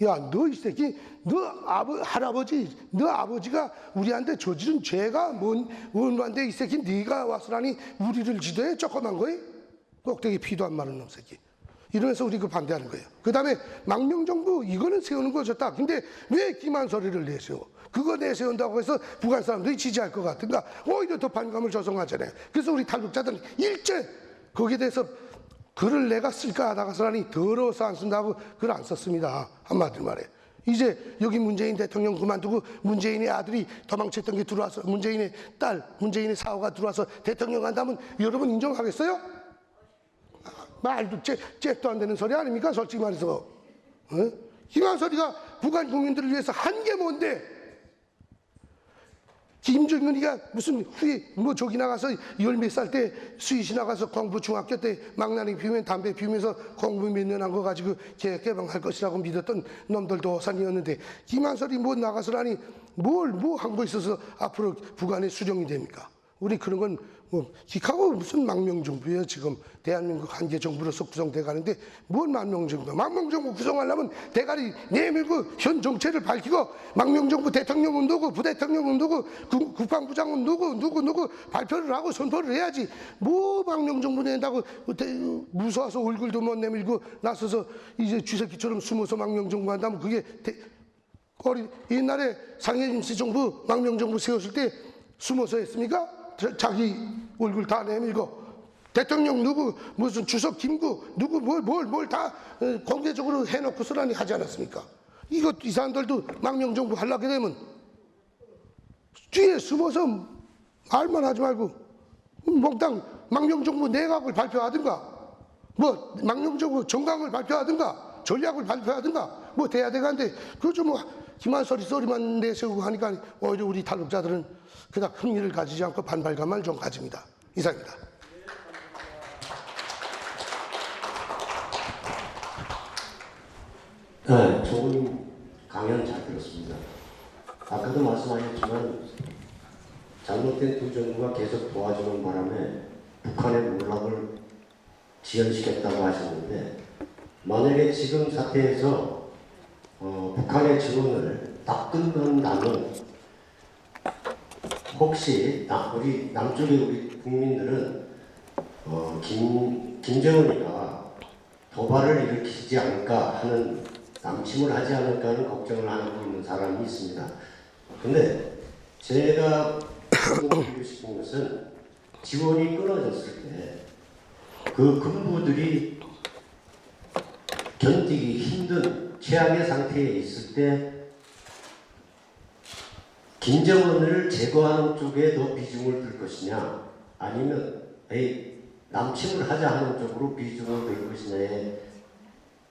야, 너 이 새끼, 너 할아버지, 너 아버지가 우리한테 저지른 죄가 뭔데 이 새끼 네가 와서라니 우리를 지도해 조그만 거에 꼭대기 피도 안 마른 놈 새끼. 이러면서 우리 그 반대하는 거예요. 그 다음에 망명정부 이거는 세우는 거 좋다. 근데 왜 김한솔이를 내세워? 그거 내세운다고 해서 북한 사람들이 지지할 것 같은가? 오히려 더 반감을 조성하잖아요. 그래서 우리 탈북자들은 일제 거기에 대해서 글을 내가 쓸까 하다가서라니 더러워서 안 쓴다고 글 안 썼습니다. 한마디로 말해. 이제 여기 문재인 대통령 그만두고 문재인의 아들이 도망쳤던 게 들어와서 문재인의 딸, 문재인의 사후가 들어와서 대통령 한다면 여러분 인정하겠어요? 말도 잽도 안 되는 소리 아닙니까? 솔직히 말해서. 김한솔이가 북한 국민들을 위해서 한 게 뭔데? 김정은이가 무슨 저기 나가서 10몇 살 때 스위스 나가서 공부 중학교 때 망나니 피우면 담배 피우면서 공부 몇 년 한 거 가지고 개방할 것이라고 믿었던 놈들도 오산이었는데, 김한솔이 나가서라니 뭐 한 거 있어서 앞으로 북한의 수령이 됩니까? 우리 그런 건 기카고 무슨 망명정부예요. 지금 대한민국 한계 정부로서 구성돼 가는데 뭘 망명정부? 망명정부 구성하려면 대가리 내밀고 현 정체를 밝히고 망명정부 대통령은 누구, 부대통령은 누구, 국방부장은 누구 발표를 하고 선포를 해야지. 뭐 망명정부 낸다고 무서워서 얼굴도 못 내밀고 나서서 이제 쥐새끼처럼 숨어서 망명정부 한다면 그게 옛날에 상해임시 정부 망명정부 세웠을 때 숨어서 했습니까? 자기 얼굴 다 내밀고 대통령 누구 무슨 주석 김구 누구 뭘 다 공개적으로 해놓고 쓰라니 하지 않았습니까? 이 사람들도 망명정부 하려게 되면 뒤에 숨어서 말만 하지 말고 몽땅 망명정부 내각을 발표하든가 망명정부 정강을 발표하든가 전략을 발표하든가 돼야 되는데 그저 김한솔이 소리만 내세우고 하니까 오히려 우리 탈북자들은 그닥 흥미를 가지지 않고 반발감을 좀 가집니다. 이상입니다. 네, 좋은 강연 잘 들었습니다. 아까도 말씀하셨지만 잘못된 두 정부가 계속 도와주는 바람에 북한의 몰락을 지연시켰다고 하셨는데, 만약에 지금 사태에서 북한의 지원을 딱 끊는다면 혹시 우리 남쪽의 우리 국민들은 김정은이가 도발을 일으키지 않을까 하는 남침을 하지 않을까 하는 걱정을 하고 있는 사람이 있습니다. 근데 제가 말씀드리고 싶은 것은 지원이 끊어졌을 때 그 군부들이 견디기 힘든 최악의 상태에 있을 때 김정은을 제거하는 쪽에 더 비중을 둘 것이냐, 아니면 남침을 하자 하는 쪽으로 비중을 둘 것이냐의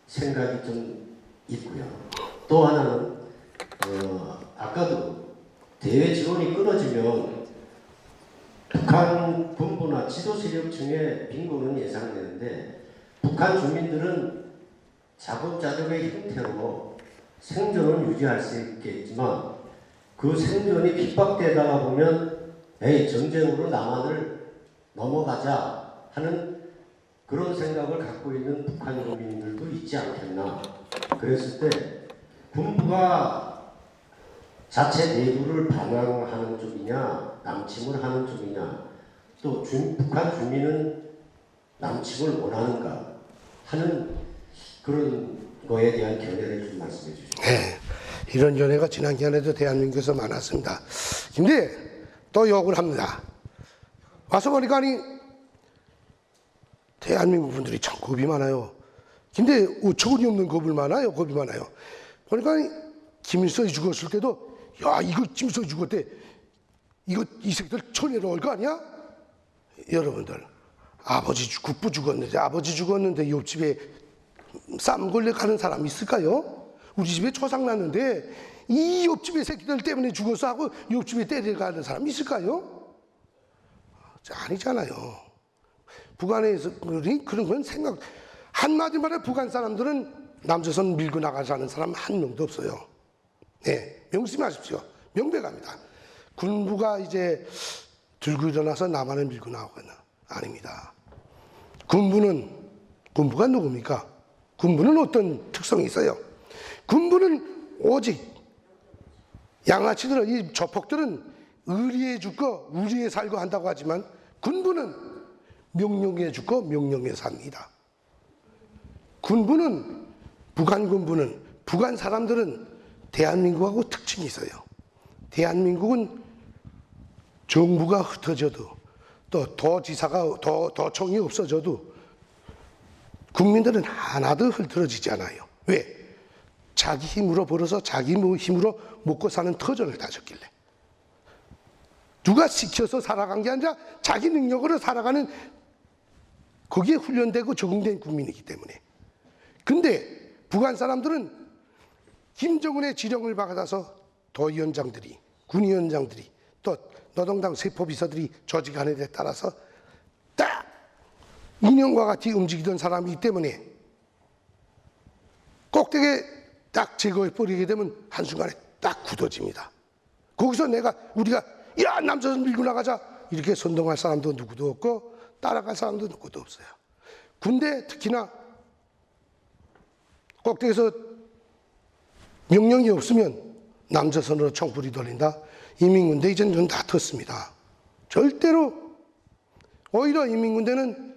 생각이 좀 있고요. 또 하나는 아까도 대외 지원이 끊어지면 북한 군부나 지도 세력층의 빈곤은 예상되는데 북한 주민들은 자급자족의 형태로 생존을 유지할 수 있겠지만 그 생존이 핍박되다가 보면 에이 전쟁으로 남한을 넘어가자 하는 그런 생각을 갖고 있는 북한 국민들도 있지 않겠나. 그랬을 때 군부가 자체 내부를 반항하는 쪽이냐 남침을 하는 쪽이냐 또 북한 주민은 남침을 원하는가 하는 그런 거에 대한 견해를 좀 말씀해 주시죠. 네, 이런 견해가 지난 기간에도 대한민국에서 많았습니다. 근데 또 욕을 합니다. 와서 보니까 아니 대한민국 분들이 참 겁이 많아요. 근데 어처구니 없는 겁이 많아요. 겁이 많아요. 보니까 아니 김일성이 죽었을 때도 야 이거 김일성이 죽었대. 이거 이 새끼들 천외로 올 거 아니야? 여러분들 아버지 국부 죽었는데 아버지 죽었는데 옆집에 쌈 걸려 가는 사람 있을까요? 우리 집에 초상 났는데 이 옆집의 새끼들 때문에 죽었어 하고 옆집에 때려가는 사람 있을까요? 아니잖아요. 북한에서 그런 건 생각 한마디 말해 북한 사람들은 남조선 밀고 나가자는 사람 한 명도 없어요. 네, 명심하십시오. 명백합니다. 군부가 이제 들고 일어나서 남한을 밀고 나오거나 아닙니다. 군부가 누굽니까? 군부는 어떤 특성이 있어요? 군부는 오직 양아치들은 이 조폭들은 의리에 죽고 우리에 살고 한다고 하지만 군부는 명령에 죽고 명령에 삽니다. 북한 사람들은 대한민국하고 특징이 있어요. 대한민국은 정부가 흩어져도 또 도지사가 도청이 없어져도 국민들은 하나도 흐트러지지 않아요. 왜? 자기 힘으로 벌어서 자기 힘으로 먹고 사는 터전을 다졌길래. 누가 시켜서 살아간 게 아니라 자기 능력으로 살아가는 거기에 훈련되고 적응된 국민이기 때문에. 근데 북한 사람들은 김정은의 지령을 받아서 도위원장들이, 군위원장들이 또 노동당 세포비서들이 조직하는 데 따라서 딱 인형과 같이 움직이던 사람이기 때문에 꼭대기에 딱 제거해버리게 되면 한순간에 딱 굳어집니다. 거기서 우리가 야 남조선 밀고 나가자 이렇게 선동할 사람도 누구도 없고 따라갈 사람도 누구도 없어요. 군대 특히나 꼭대기에서 명령이 없으면 남조선으로 총불이 돌린다. 인민군대 이제는 좀 다 텄습니다. 절대로 오히려 인민군대는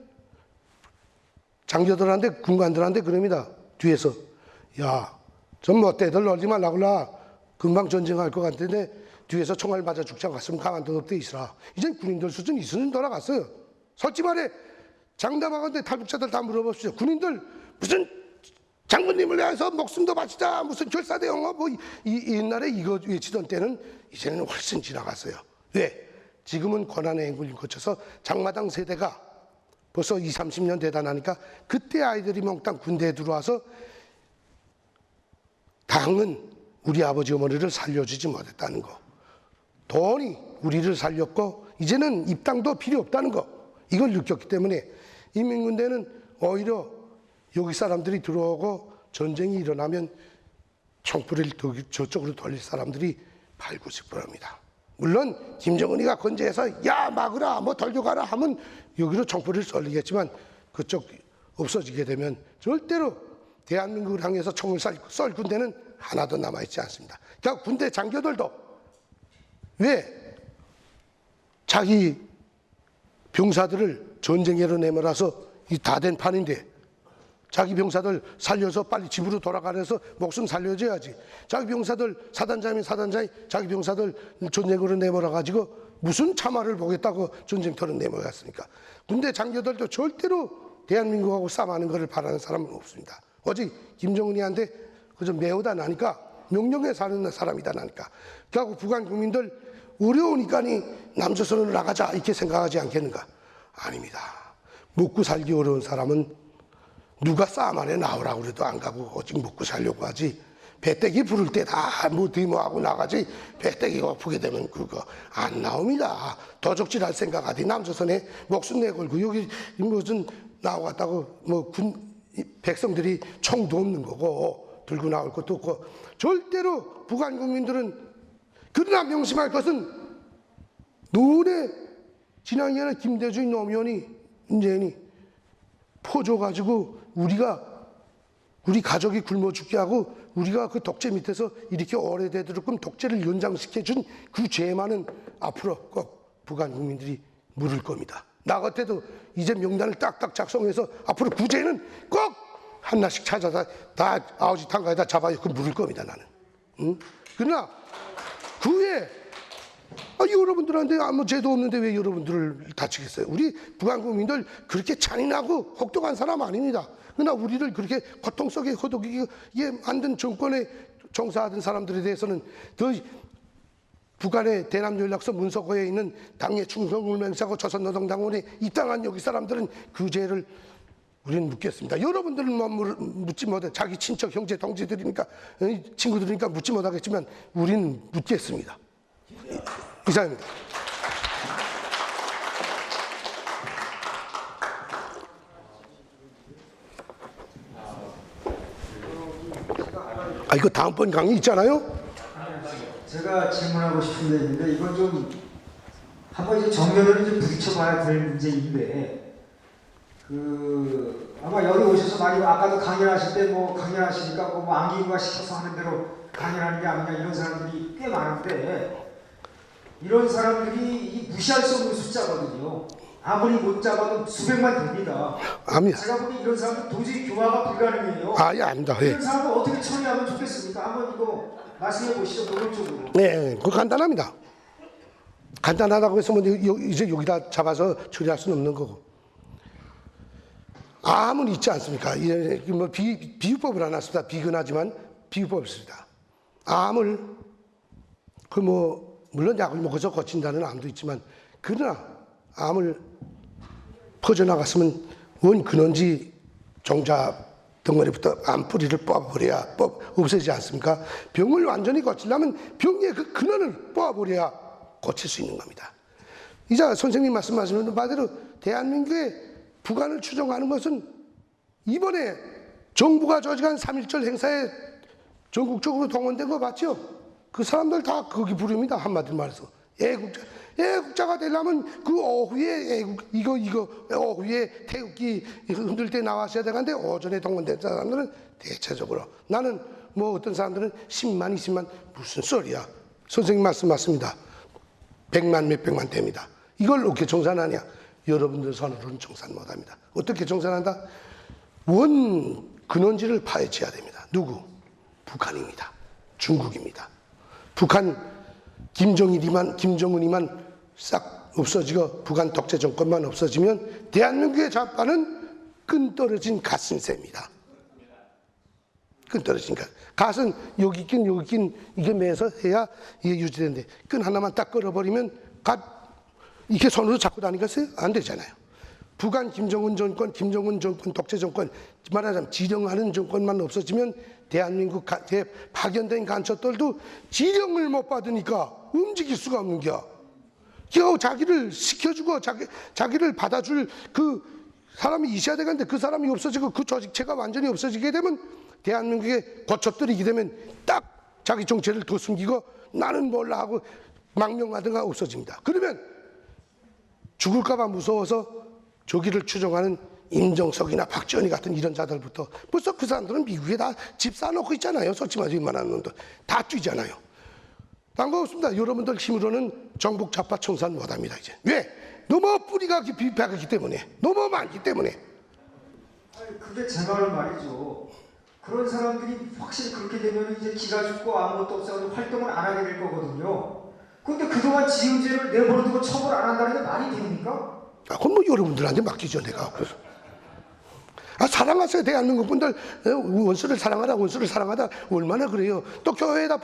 장교들한테 군관들한테 그럽니다. 뒤에서 야 전 못대들 놀지 말라고라. 금방 전쟁할 것 같은데 뒤에서 총알 맞아 죽지 않았으면 가만둬 없대 있으라. 이젠 군인들 수준 이수준 돌아갔어요. 솔직히 말해 장담하건대 탈북자들 다 물어보십시오. 군인들 무슨 장군님을 위해서 목숨도 바치자 무슨 결사대용어 뭐 옛날에 이거 외치던 때는 이제는 훨씬 지나갔어요. 왜? 지금은 권한의 행군을 거쳐서 장마당 세대가 벌써 20, 30년 되다 나니까 그때 아이들이 몽땅 군대에 들어와서 당은 우리 아버지 어머니를 살려주지 못했다는 거. 돈이 우리를 살렸고 이제는 입당도 필요 없다는 거. 이걸 느꼈기 때문에 인민군대는 오히려 여기 사람들이 들어오고 전쟁이 일어나면 총불을 저쪽으로 돌릴 사람들이 8, 90%입니다. 물론 김정은이가 건재해서 야 막으라 뭐 돌려가라 하면 여기로 총불을 쏠리겠지만 그쪽 없어지게 되면 절대로 대한민국을 향해서 총을 쏠 군대는 하나도 남아있지 않습니다. 그러니까 군대 장교들도 왜 자기 병사들을 전쟁에로 내몰아서 다 된 판인데 자기 병사들 살려서 빨리 집으로 돌아가면서 목숨 살려줘야지. 자기 병사들 사단장이면 사단장이 자기 병사들 전쟁으로 내몰아가지고 무슨 참화를 보겠다고 전쟁터로 내몰았습니까? 군대 장교들도 절대로 대한민국하고 싸움하는 것을 바라는 사람은 없습니다. 오직 김정은이한테 그저 매우다 나니까 명령에 사는 사람이다 나니까. 그래갖고 북한 국민들 어려우니까니 남조선으로 나가자 이렇게 생각하지 않겠는가? 아닙니다. 먹고 살기 어려운 사람은 누가 싸움 안에 나오라고 그래도 안 가고 오직 먹고 살려고 하지. 배때기 부를 때 다 뭐 데모하고 나가지. 배때기가 아프게 되면 그거 안 나옵니다. 도적질할 생각 하디 남조선에 목숨 내걸고 여기 무슨 나와갔다고 뭐 군 백성들이 총도 없는 거고 들고 나올 것도 없고 절대로 북한 국민들은 그러나 명심할 것은 노래 지난 2년에 김대중 노무현이 문재인이 퍼줘가지고 우리 가족이 굶어 죽게 하고 우리가 그 독재 밑에서 이렇게 오래되도록끔 독재를 연장시켜준 그 죄 많은 앞으로 꼭 북한 국민들이 물을 겁니다. 나 같아도 이제 명단을 딱딱 작성해서 앞으로 구제는 꼭 하나씩 찾아다 다 아우지 탄가에다 잡아요. 그 물을 겁니다 나는. 응? 그러나 그 후에 여러분들한테 아무 죄도 없는데 왜 여러분들을 다치겠어요? 우리 북한 국민들 그렇게 잔인하고 혹독한 사람 아닙니다. 그러나 우리를 그렇게 고통 속에 허덕이게 만든 정권에 종사하던 사람들에 대해서는 더 북한의 대남연락서 문서고에 있는 당의 충성을 맹세하고 조선노동당원에 입당한 여기 사람들은 그 죄를 우리는 묻겠습니다. 여러분들은 묻지 못해. 자기 친척, 형제, 동지들이니까 친구들이니까 묻지 못하겠지만 우리는 묻겠습니다. 이상입니다. 이거 다음번 강의 있잖아요. 제가 질문하고 싶은 게 있는데 이건 좀 한번 이제 정면으로 좀 부딪혀봐야 될 문제인데 아마 여기 오셔서 많이 아까도 강연하실 때 뭐 강연하시니까 뭐 안기부가 시켜서 하는 대로 강연하는 게 아니냐 이런 사람들이 꽤 많은데 이런 사람들이 이 무시할 수 없는 숫자거든요. 아무리 못 잡아도 수백만 됩니다. 압니다. 제가 보기 이런 사람들 도저히 교화가 불가능해요. 예, 압니다. 이런 사람들 어떻게 처리하면 좋겠습니까? 한번 이거 말씀해 보시죠. 노골적으로. 네, 그거 간단합니다. 간단하다고 해서 뭐 이제 여기다 잡아서 처리할 수는 없는 거고. 암은 있지 않습니까? 뭐 비유법을 안 했습니다. 비근하지만 비유법이 있습니다. 암을 물론 약을 먹어서 고친다는 암도 있지만 그러나 암을 퍼져나갔으면 원 근원지 종자 덩어리부터 암 뿌리를 뽑아버려야 없애지 않습니까? 병을 완전히 고치려면 병의 그 근원을 뽑아버려야 고칠 수 있는 겁니다. 이제 선생님 말씀하시는 바대로 대한민국의 북한을 추종하는 것은 이번에 정부가 조직한 3.1절 행사에 전국적으로 동원된 거 맞죠? 그 사람들 다 거기 부릅니다. 한마디로 말해서 애국자가 되려면 그 오후에 오후에 태극기 흔들 때 나왔어야 되는데 오전에 동원된 사람들은 대체적으로 나는 뭐 어떤 사람들은 10만 20만 무슨 소리야. 선생님 말씀 맞습니다. 100만 몇백만 됩니다. 이걸 어떻게 정산하냐? 여러분들 손으로는 정산 못합니다. 어떻게 정산한다? 원 근원지를 파헤쳐야 됩니다. 누구? 북한입니다. 중국입니다. 북한 김정은이만 싹 없어지고 북한 독재 정권만 없어지면 대한민국의 좌파는 끈 떨어진 갓신세입니다. 끈 떨어진 갓. 갓은 여기 있긴 이게 매서 해야 이게 유지되는데 끈 하나만 딱 끌어버리면 갓 이렇게 손으로 잡고 다니겠어요? 안 되잖아요. 북한 김정은 정권 독재 정권 말하자면 지령하는 정권만 없어지면 대한민국 파견된 간첩들도 지령을 못 받으니까 움직일 수가 없는 겨. 자기를 시켜주고 자기를 받아줄 그 사람이 있어야 되는데 그 사람이 없어지고 그 조직체가 완전히 없어지게 되면 대한민국의 고첩들이게 되면 딱 자기 정체를 더 숨기고 나는 몰라 하고 망명하든가 없어집니다. 그러면 죽을까봐 무서워서 조기를 추종하는 임정석이나 박지원이 같은 이런 자들부터 벌써 그 사람들은 미국에 다 집 쌓아놓고 있잖아요. 솔직히 말해서 이만한 놈들 다 뛰잖아요. 상관없습니다. 여러분들 힘으로는 정복 좌파 청산 못합니다. 이제 왜? 너무 뿌리가 깊이 박았기 때문에 너무 많기 때문에. 아니, 그게 제 말이죠. 그런 사람들이 확실히 그렇게 되면 이제 기가 죽고 아무것도 없어서 활동을 안 하게 될 거거든요. 근데 그동안 지은 죄를 내버려두고 처벌 안 한다는 게 말이 됩니까? 그건 뭐 여러분들한테 맡기죠, 내가. 그래서. 사랑하세요. 대한민국 분들 원수를 사랑하라, 원수를 사랑하다 얼마나 그래요. 또 교회에다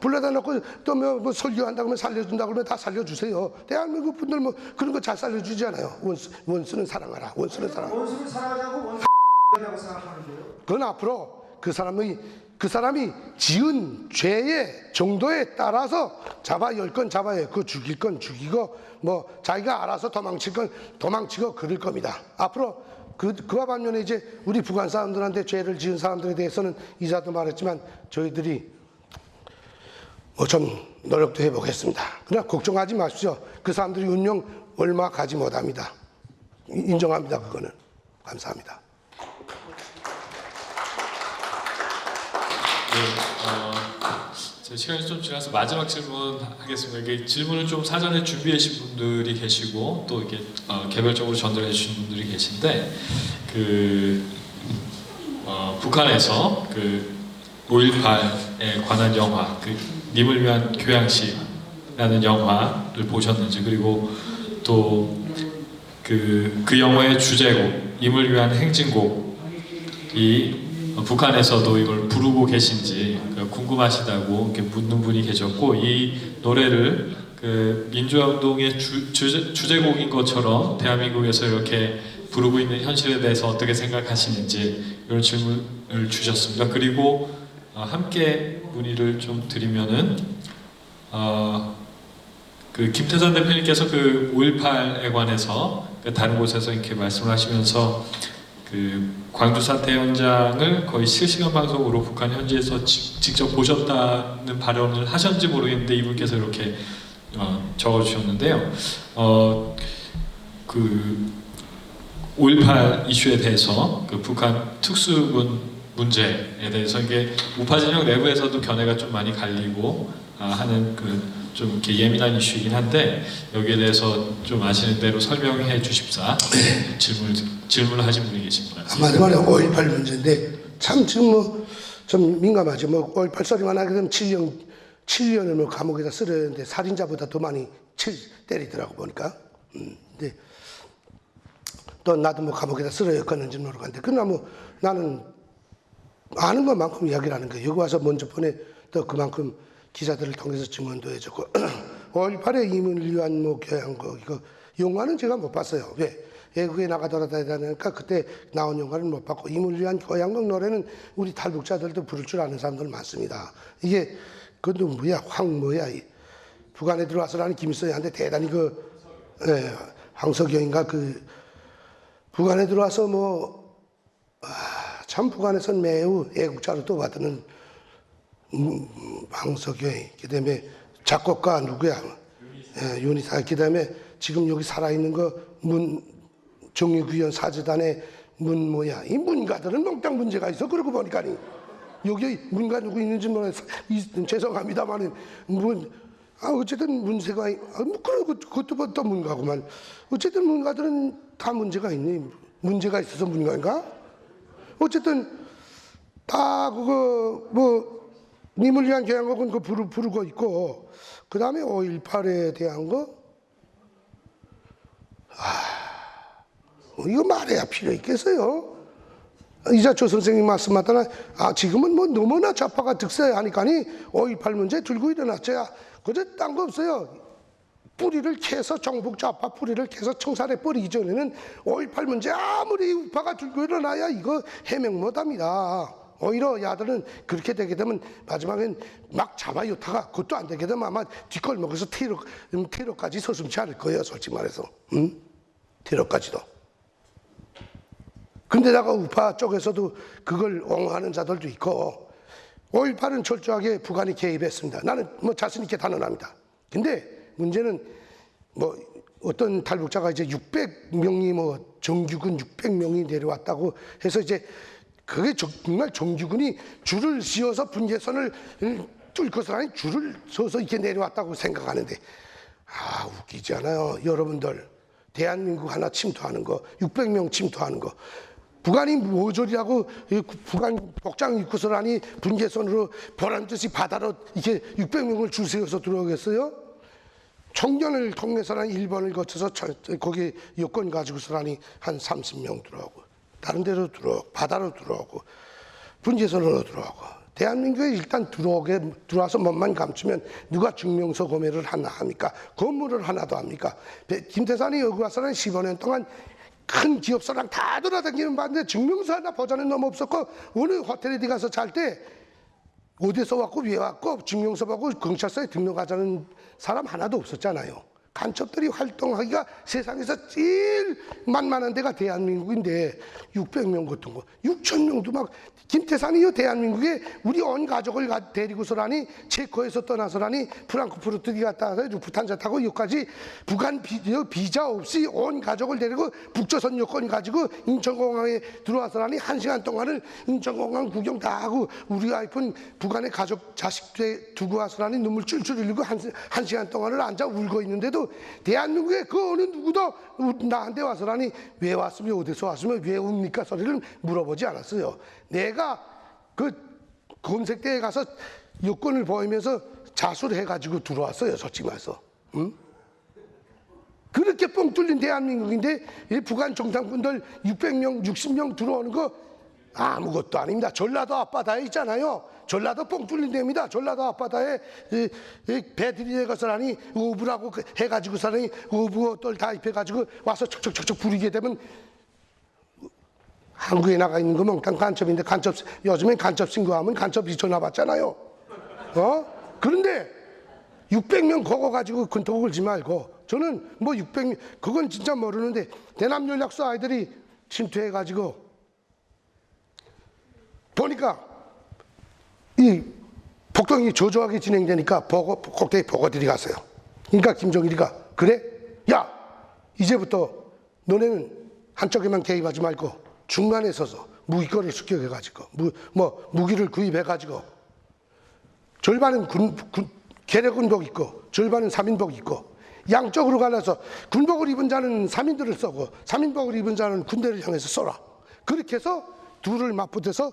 불러다 놓고 또 뭐 설교한다고 하면 살려준다고 그러면 다 살려주세요. 대한민국 분들 뭐 그런 거 잘 살려주잖아요. 원수는 사랑하라, 원수는 사랑하라. 원수를 사랑하자고 원수라고 생각하는데요. 그건 앞으로 그 사람이 지은 죄의 정도에 따라서 잡아 10건 잡아요. 그 죽일 건 죽이고 뭐 자기가 알아서 도망칠 건 도망치고 그럴 겁니다. 앞으로 그와 반면에 이제 우리 북한 사람들한테 죄를 지은 사람들에 대해서는 이자도 말했지만 저희들이 뭐 좀 노력도 해보겠습니다. 그러나 걱정하지 마십시오. 그 사람들이 운명 얼마 가지 못합니다. 인정합니다. 그거는. 감사합니다. 제 시간이 좀 지나서 마지막 질문 하겠습니다. 이게 질문을 좀 사전에 준비해 주신 분들이 계시고 또 이렇게 개별적으로 전달해 주신 분들이 계신데 북한에서 5.18에 관한 영화 님을 위한 교양식이라는 영화를 보셨는지, 그리고 또 그 영화의 주제곡 님을 위한 행진곡이 북한에서도 이걸 부르고 계신지 궁금하시다고 이렇게 묻는 분이 계셨고, 이 노래를 민주화운동의 주제곡인 것처럼 대한민국에서 이렇게 부르고 있는 현실에 대해서 어떻게 생각하시는지 이런 질문을 주셨습니다. 그리고 함께 문의를 좀 드리면은 김태선 대표님께서 5.18에 관해서 다른 곳에서 이렇게 말씀을 하시면서 광주 사태 현장을 거의 실시간 방송으로 북한 현지에서 직접 보셨다는 발언을 하셨는지 모르겠는데 이분께서 이렇게 적어주셨는데요. 5.18 이슈에 대해서 북한 특수군 문제에 대해서 이게 우파 진영 내부에서도 견해가 좀 많이 갈리고 하는 좀 이렇게 예민한 이슈이긴 한데 여기에 대해서 좀 아시는 대로 설명해 주십사 질문을 하신 분이 계십니다. 마지막에 5.18 문제인데 참 지금 좀 민감하죠. 5.18 소리만 하게 되면 7년을 감옥에다 쓰려는데 살인자보다 더 많이 때리더라고 보니까. 근데 또 나도 감옥에다 쓰려였겠는지 모르겠는데 그러나 나는 아는 것만큼 이야기를 하는 거예요. 여기 와서 먼저 보내 또 그만큼 기자들을 통해서 증언도 해줬고 5.18의 임을 위한 교양곡 이거 영화는 제가 못 봤어요. 왜? 외국에 나가 돌아다니니까 그때 나온 영화는 못 봤고 임을 위한 교양곡 노래는 우리 탈북자들도 부를 줄 아는 사람들 많습니다. 이게 그것도 북한에 들어와서라는 김일성한테 대단히 황석영인가 북한에 들어와서 참 북한에서는 매우 애국자로 또 받는 황석영, 그다음에 작곡가 누구야? 윤희사, 그다음에 지금 여기 살아있는 정유규현 사재단의 이 문가들은 몽땅 문제가 있어. 그러고 보니까 여기 문가 누구 있는지 모르겠어. 죄송합니다만은 어쨌든 문세가 그것도 또 문가구만. 어쨌든 문가들은 다 문제가 있네. 문제가 있어서 문가인가? 어쨌든 다 님을 위한 교양곡은 부르고 있고, 그 다음에 5.18에 대한 거, 이거 말해야 필요 있겠어요? 이자초 선생님 말씀하더나, 지금은 너무나 좌파가 득세하니까니 5.18 문제 들고 일어났죠. 그저 딴 거 없어요. 뿌리를 캐서 정북 좌파 뿌리를 캐서 청산해 버리기 전에는 5.18 문제 아무리 우파가 들고 일어나야 이거 해명 못합니다. 오히려 야들은 그렇게 되게 되면 마지막엔 막 잡아요다가 그것도 안 되게 되면 아마 뒷걸 먹어서 테러까지 서슴지 않을 거예요. 솔직히 말해서. 테러까지도. 근데다가 우파 쪽에서도 그걸 옹호하는 자들도 있고 5.18은 철저하게 북한이 개입했습니다. 나는 자신 있게 단언합니다. 근데 문제는 어떤 탈북자가 이제 600명이 정규군 600명이 내려왔다고 해서 이제 그게 정말 정규군이 줄을 씌워서 분계선을 뚫고서 아니 줄을 서서 이렇게 내려왔다고 생각하는데 웃기지 않아요. 여러분들 대한민국 하나 침투하는 거 600명 침투하는 거 북한이 모조리하고 북한 복장 입고서라니 분계선으로 보란듯이 바다로 이렇게 600명을 줄 세워서 들어오겠어요? 청년을 통해서라니 일본을 거쳐서 거기 여권 가지고서라니 한 30명 들어오고 다른 데로 들어오고 바다로 들어오고 분지선으로 들어오고 대한민국에 일단 들어와서 몸만 감추면 누가 증명서 구매를 하나 합니까? 건물을 하나도 합니까? 김태산이 여기 와서는 15년 동안 큰 기업사랑 다 돌아다니는 봤는데 증명서 하나 버전은 너무 없었고 어느 호텔에 가서 잘 때 어디서 왔고 왜 왔고 증명서 받고 경찰서에 등록하자는 사람 하나도 없었잖아요. 간첩들이 활동하기가 세상에서 제일 만만한 데가 대한민국인데 600명 같은 거 6,000명도 막 김태산이요 대한민국에 우리 온 가족을 데리고서라니 체코에서 떠나서라니 프랑크푸르트 갔다 와서 루프탄자 타고 여기까지 북한 비자 없이 온 가족을 데리고 북조선 여권 가지고 인천공항에 들어와서라니 1시간 동안을 인천공항 구경 다 하고 우리 와이프는 북한의 가족 자식 두고 와서라니 눈물 쫄쫄 흘리고 1시간 동안을 앉아 울고 있는데도 대한민국에 그 어느 누구도 나한테 와서라니 왜 왔으면 어디서 왔으면 왜 웁니까 소리를 물어보지 않았어요. 내가 그 검색대에 가서 여권을 보이면서 자수를 해가지고 들어왔어요. 솔직히 말해서. 응? 그렇게 뻥 뚫린 대한민국인데 이 북한 정상분들 600명, 60명 들어오는 거 아무것도 아닙니다. 전라도 앞바다에 있잖아요. 전라도 뻥 뚫린 데입니다. 전라도 앞바다에 배 들이대고서라니 어부라고 해가지고서라니 어부들 다 입혀가지고 와서 척척척척 부리게 되면 한국에 나가 있는 거 몽땅 간첩인데 요즘엔 간첩 신고하면 간첩이 전화 받잖아요. 그런데 600명 그거 가지고 근터 걸지 말고 저는 뭐 600명 그건 진짜 모르는데 대남연락소 아이들이 침투해가지고 보니까 이 폭동이 저조하게 진행되니까 꼭대기 보고들이 갔어요. 그러니까 김정일이가 그래? 야 이제부터 너네는 한쪽에만 개입하지 말고 중간에 서서 무기거리를 습격해가지고 무기를 구입해가지고 절반은 계례군복 입고 절반은 3인복 입고 양쪽으로 갈라서 군복을 입은 자는 3인들을 쏘고 3인복을 입은 자는 군대를 향해서 쏘라. 그렇게 해서 둘을 맞붙여서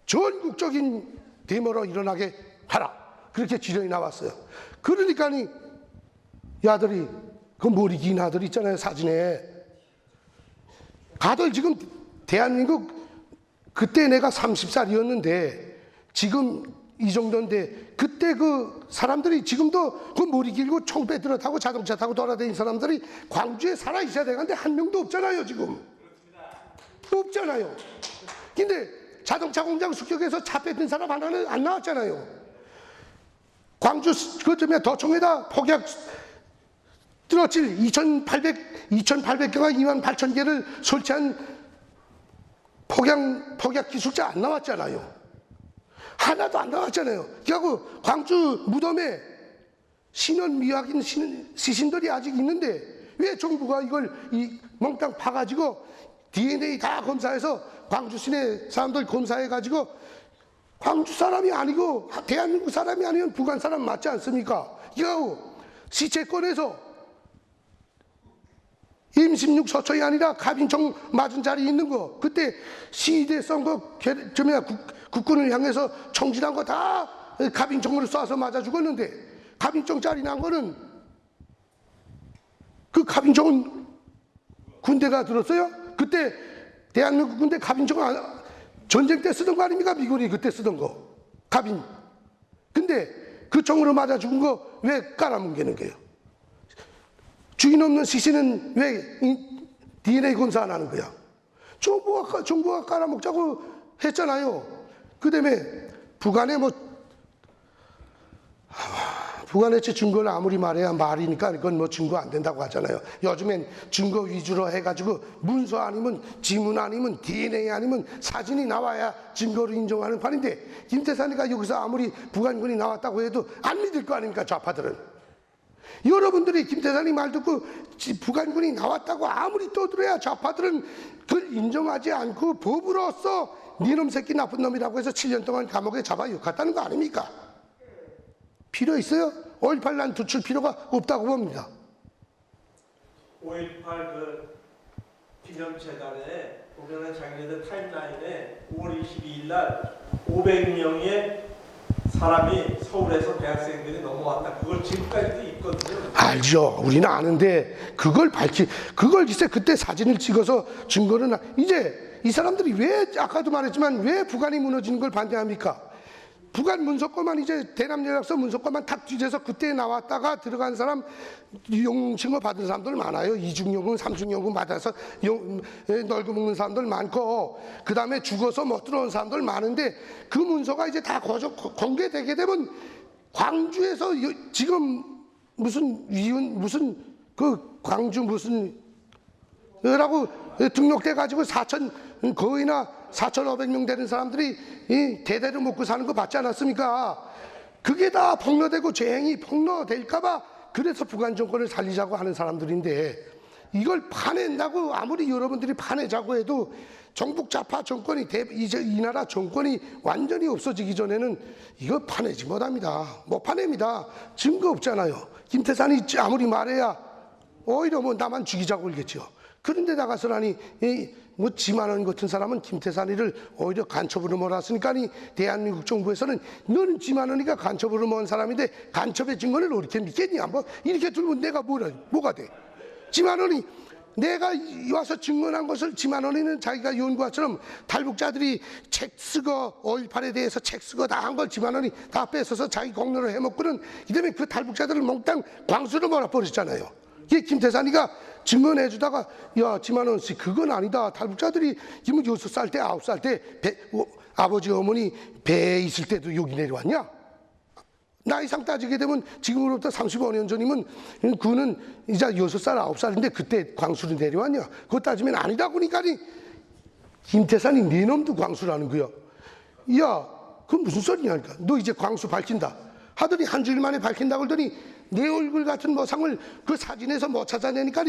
전국적인 데모로 일어나게 하라. 그렇게 지령이 나왔어요. 그러니까 이 아들이 그 머리 긴 아들 있잖아요. 사진에 가들 지금 대한민국 그때 내가 30살이었는데 지금 이 정도인데 그때 그 사람들이 지금도 그 머리 길고 총 빼들어 타고 자동차 타고 돌아다니는 사람들이 광주에 살아 있어야 되는데 한 명도 없잖아요. 지금 없잖아요. 근데 자동차 공장 습격해서 차 뺏은 사람 하나는 안 나왔잖아요. 광주 그쯤에 도청에다 폭약 뚫어질 2,800개가 28,000개를 설치한 폭약 기술자 안 나왔잖아요. 하나도 안 나왔잖아요. 그리고 광주 무덤에 신원 미확인 시신들이 아직 있는데 왜 정부가 이걸 몽땅 파가지고 DNA 다 검사해서 광주 시내 사람들 검사해가지고 광주 사람이 아니고 대한민국 사람이 아니면 북한 사람 맞지 않습니까? 이거 시체 꺼내서 임십육 서초이 아니라 가빈청 맞은 자리 있는 거 그때 시대 선거 국군을 향해서 총질한 거 다 가빈청으로 쏴서 맞아 죽었는데 가빈청 자리 난 거는 그 가빈청은 군대가 들었어요? 그때 대한민국 군대 가빈청은 전쟁 때 쓰던 거 아닙니까? 미군이 그때 쓰던 거 가빈. 근데 그 총으로 맞아 죽은 거 왜 깔아뭉개는 거예요? 주인 없는 시신은 왜 DNA 검사 안 하는 거야? 정부가 깔아먹자고 했잖아요. 그 다음에 북한의 북한의 증거를 아무리 말해야 말이니까 그건 증거 안 된다고 하잖아요. 요즘엔 증거 위주로 해가지고 문서 아니면 지문 아니면 DNA 아니면 사진이 나와야 증거로 인정하는 판인데 김태산이가 여기서 아무리 북한군이 나왔다고 해도 안 믿을 거 아닙니까 좌파들은. 여러분들이 김태산이 말 듣고 북한군이 나왔다고 아무리 떠들어야 좌파들은 그걸 인정하지 않고 법으로서 니놈 새끼 나쁜 놈이라고 해서 7년 동안 감옥에 잡아 욕했다는 거 아닙니까? 필요 있어요? 5.18 난 두출 필요가 없다고 봅니다. 5.18 그 기념재단에 보면은 자기네들 타임라인에 5월 22일 날 500명의 사람이 서울에서 대학생들이 넘어왔다. 그걸 지금까지도 있거든요. 알죠. 우리는 아는데 그걸 글쎄 그때 사진을 찍어서 증거는 이제 이 사람들이 왜 아까도 말했지만 왜 북한이 무너지는 걸 반대합니까? 북한 문서권만 이제 대남연락서 문서권만 탁 뒤져서 그때 나왔다가 들어간 사람 용신거 받은 사람들 많아요. 이중요금, 삼중요금 받아서 널고 먹는 사람들 많고 그 다음에 죽어서 못 들어온 사람들 많은데 그 문서가 이제 다 공개되게 되면 광주에서 지금 무슨 무슨 그 광주 무슨 라고 등록돼 가지고 거의나 4,500명 되는 사람들이 대대로 먹고 사는 거 봤지 않았습니까? 그게 다 폭로되고 죄행이 폭로될까봐 그래서 북한 정권을 살리자고 하는 사람들인데 이걸 파낸다고 아무리 여러분들이 파내자고 해도 정북 좌파 정권이 이제 이 나라 정권이 완전히 없어지기 전에는 이거 파내지 못합니다. 못 파냅니다. 증거 없잖아요. 김태산이 아무리 말해야 오히려 뭐 나만 죽이자고 그러겠죠. 그런데 나가서라니 뭐 지만원 같은 사람은 김태산이를 오히려 간첩으로 몰았으니까 대한민국 정부에서는 너는 지만원이가 간첩으로 모은 사람인데 간첩의 증거를 어떻게 믿겠냐? 뭐 이렇게 들면 내가 뭐가 돼? 지만원이 내가 와서 증언한 것을 지만원이는 자기가 연구한처럼 탈북자들이 책 쓰고 5.18에 대해서 책 쓰고 다 한 걸 지만원이 다 뺏어서 자기 공로로 해먹고는 이다음에 그 탈북자들을 몽땅 광수로 몰아버렸잖아요. 이게 김태산이가 증언해주다가 야 지만원 씨 그건 아니다. 탈북자들이 지금 6살 때 9살 때 아버지 어머니 배에 있을 때도 여기 내려왔냐? 나이상 따지게 되면 지금으로부터 35년 전이면 그는 이제 6살 9살인데 그때 광수로 내려왔냐? 그거 따지면 아니다 보니까 김태산이 네 놈도 광수라는 거야. 야 그건 무슨 소리냐니까. 너 이제 광수 밝힌다 하더니 한 주일 만에 밝힌다고 그러더니 내 얼굴 같은 모상을 그 사진에서 못 찾아내니까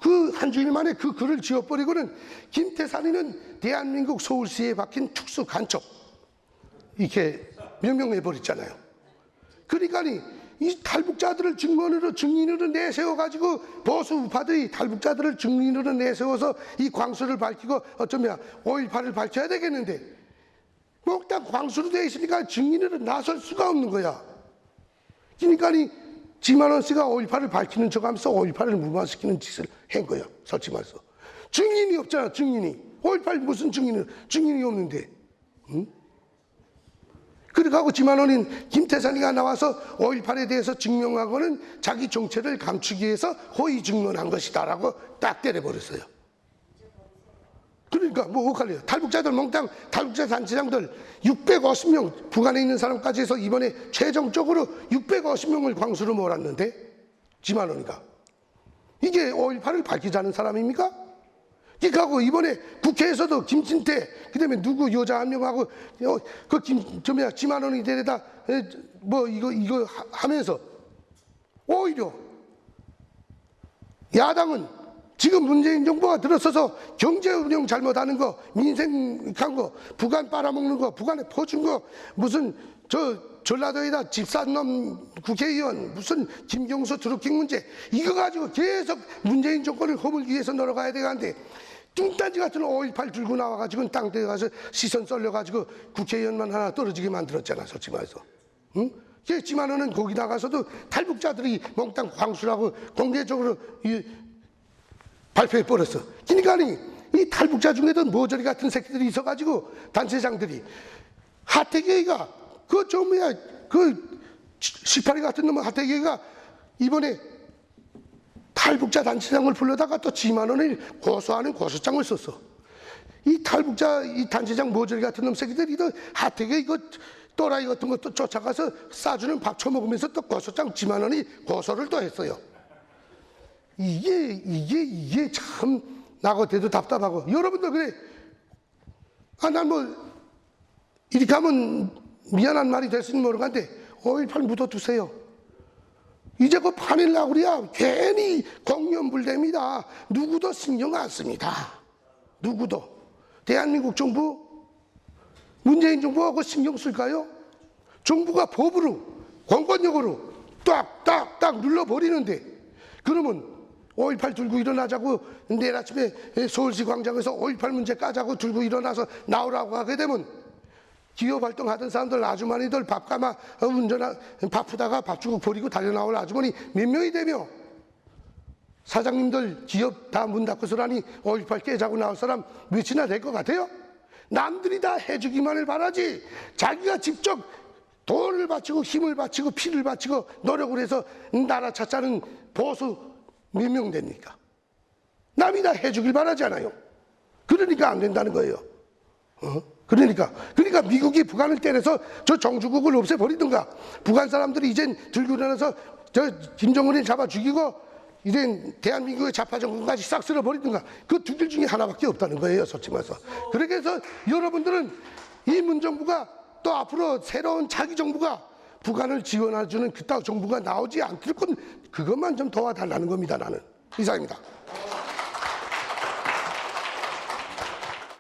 그 한 주일 만에 그 글을 지워버리고는 김태산이는 대한민국 서울시에 박힌 특수 간첩 이렇게 명명해버렸잖아요. 그러니까 이 탈북자들을 증인으로 내세워가지고 보수 우파들이 탈북자들을 증인으로 내세워서 이 광수를 밝히고 어쩌면 5.18을 밝혀야 되겠는데 몽땅 광수로 되어 있으니까 증인으로 나설 수가 없는 거야. 그러니까 지만원 씨가 5.18을 밝히는 척하면서 5.18을 무마시키는 짓을 한 거야. 솔직히 말해서 증인이 없잖아. 증인이 5.18 무슨 증인이 없는데 응? 그러고 지만원인 김태산이가 나와서 5.18에 대해서 증명하고는 자기 정체를 감추기 위해서 허위 증언한 것이다라고 딱 때려버렸어요. 그러니까 뭐 어떡할래요? 탈북자들 몽땅 탈북자 단체장들 650명 북한에 있는 사람까지 해서 이번에 최종적으로 650명을 광수로 몰았는데 지만원이가 이게 5.18을 밝히자는 사람입니까? 그러니까 이번에 국회에서도 김진태 그다음에 누구 여자 한 명하고 지만원이 데려다 뭐 이거 하면서 오히려 야당은 지금 문재인 정부가 들어서서 경제 운영 잘못하는 거, 민생한 거, 북한 빨아먹는 거, 북한에 퍼준 거, 무슨 전라도에다 집사놈 국회의원, 무슨 김경수 드루킹 문제 이거 가지고 계속 문재인 정권을 허물기 위해서 놀아가야 되는데 뚱딴지 같은 5.18 들고 나와가지고 땅대에 가서 시선 썰려가지고 국회의원만 하나 떨어지게 만들었잖아, 솔직히 말해서. 응? 지만원은 거기 나가서도 탈북자들이 몽땅 광수라고 공개적으로 발표해버렸어. 그러니까 이 탈북자 중에도 모조리 같은 새끼들이 있어가지고 단체장들이 하태경이가 그 18위 같은 놈은 하태경이가 이번에 탈북자 단체장을 불러다가 또 지만원을 고소하는 고소장을 썼어. 이 탈북자 이 단체장 모조리 같은 놈 새끼들이 또 하태경 이거 또라이 같은 것도 쫓아가서 싸주는 밥 처먹으면서 또 고소장 지만원이 고소를 또 했어요. 이게 참 나같아도 답답하고 여러분도 그래. 난 뭐 이렇게 하면 미안한 말이 될지는 모르겠는데 5.18 묻어두세요. 이제 그 파내려고 그래야 괜히 공연불됩니다. 누구도 신경 안 씁니다. 누구도. 대한민국 정부 문재인 정부하고 신경 쓸까요? 정부가 법으로 공권력으로 딱딱딱 눌러버리는데 그러면 5.18 들고 일어나자고 내일 아침에 서울시 광장에서 5.18 문제 까자고 들고 일어나서 나오라고 하게 되면 기업활동하던 사람들 아주머니들 밥 까마 바쁘다가 밥 주고 버리고 달려나올 아주머니 몇 명이 되며 사장님들 기업 다 문 닫고 서라니 5.18 깨자고 나온 사람 몇이나 될 것 같아요? 남들이 다 해주기만을 바라지 자기가 직접 돈을 바치고 힘을 바치고 피를 바치고 노력을 해서 나라 찾자는 보수 몇 명 됩니까? 남이 다 해주길 바라지 않아요. 그러니까 안 된다는 거예요. 그러니까 미국이 북한을 때려서 저 정주국을 없애버리든가, 북한 사람들이 이젠 들고 일어나서 저 김정은을 잡아 죽이고 이젠 대한민국의 좌파 정권까지 싹 쓸어버리든가, 그 두 길 중에 하나밖에 없다는 거예요, 솔직히 말해서. 그렇게 해서 여러분들은 이 문정부가 또 앞으로 새로운 자기 정부가 북한을 지원해주는 그따위 정부가 나오지 않도록 그것만 좀 도와달라는 겁니다. 나는 이상입니다.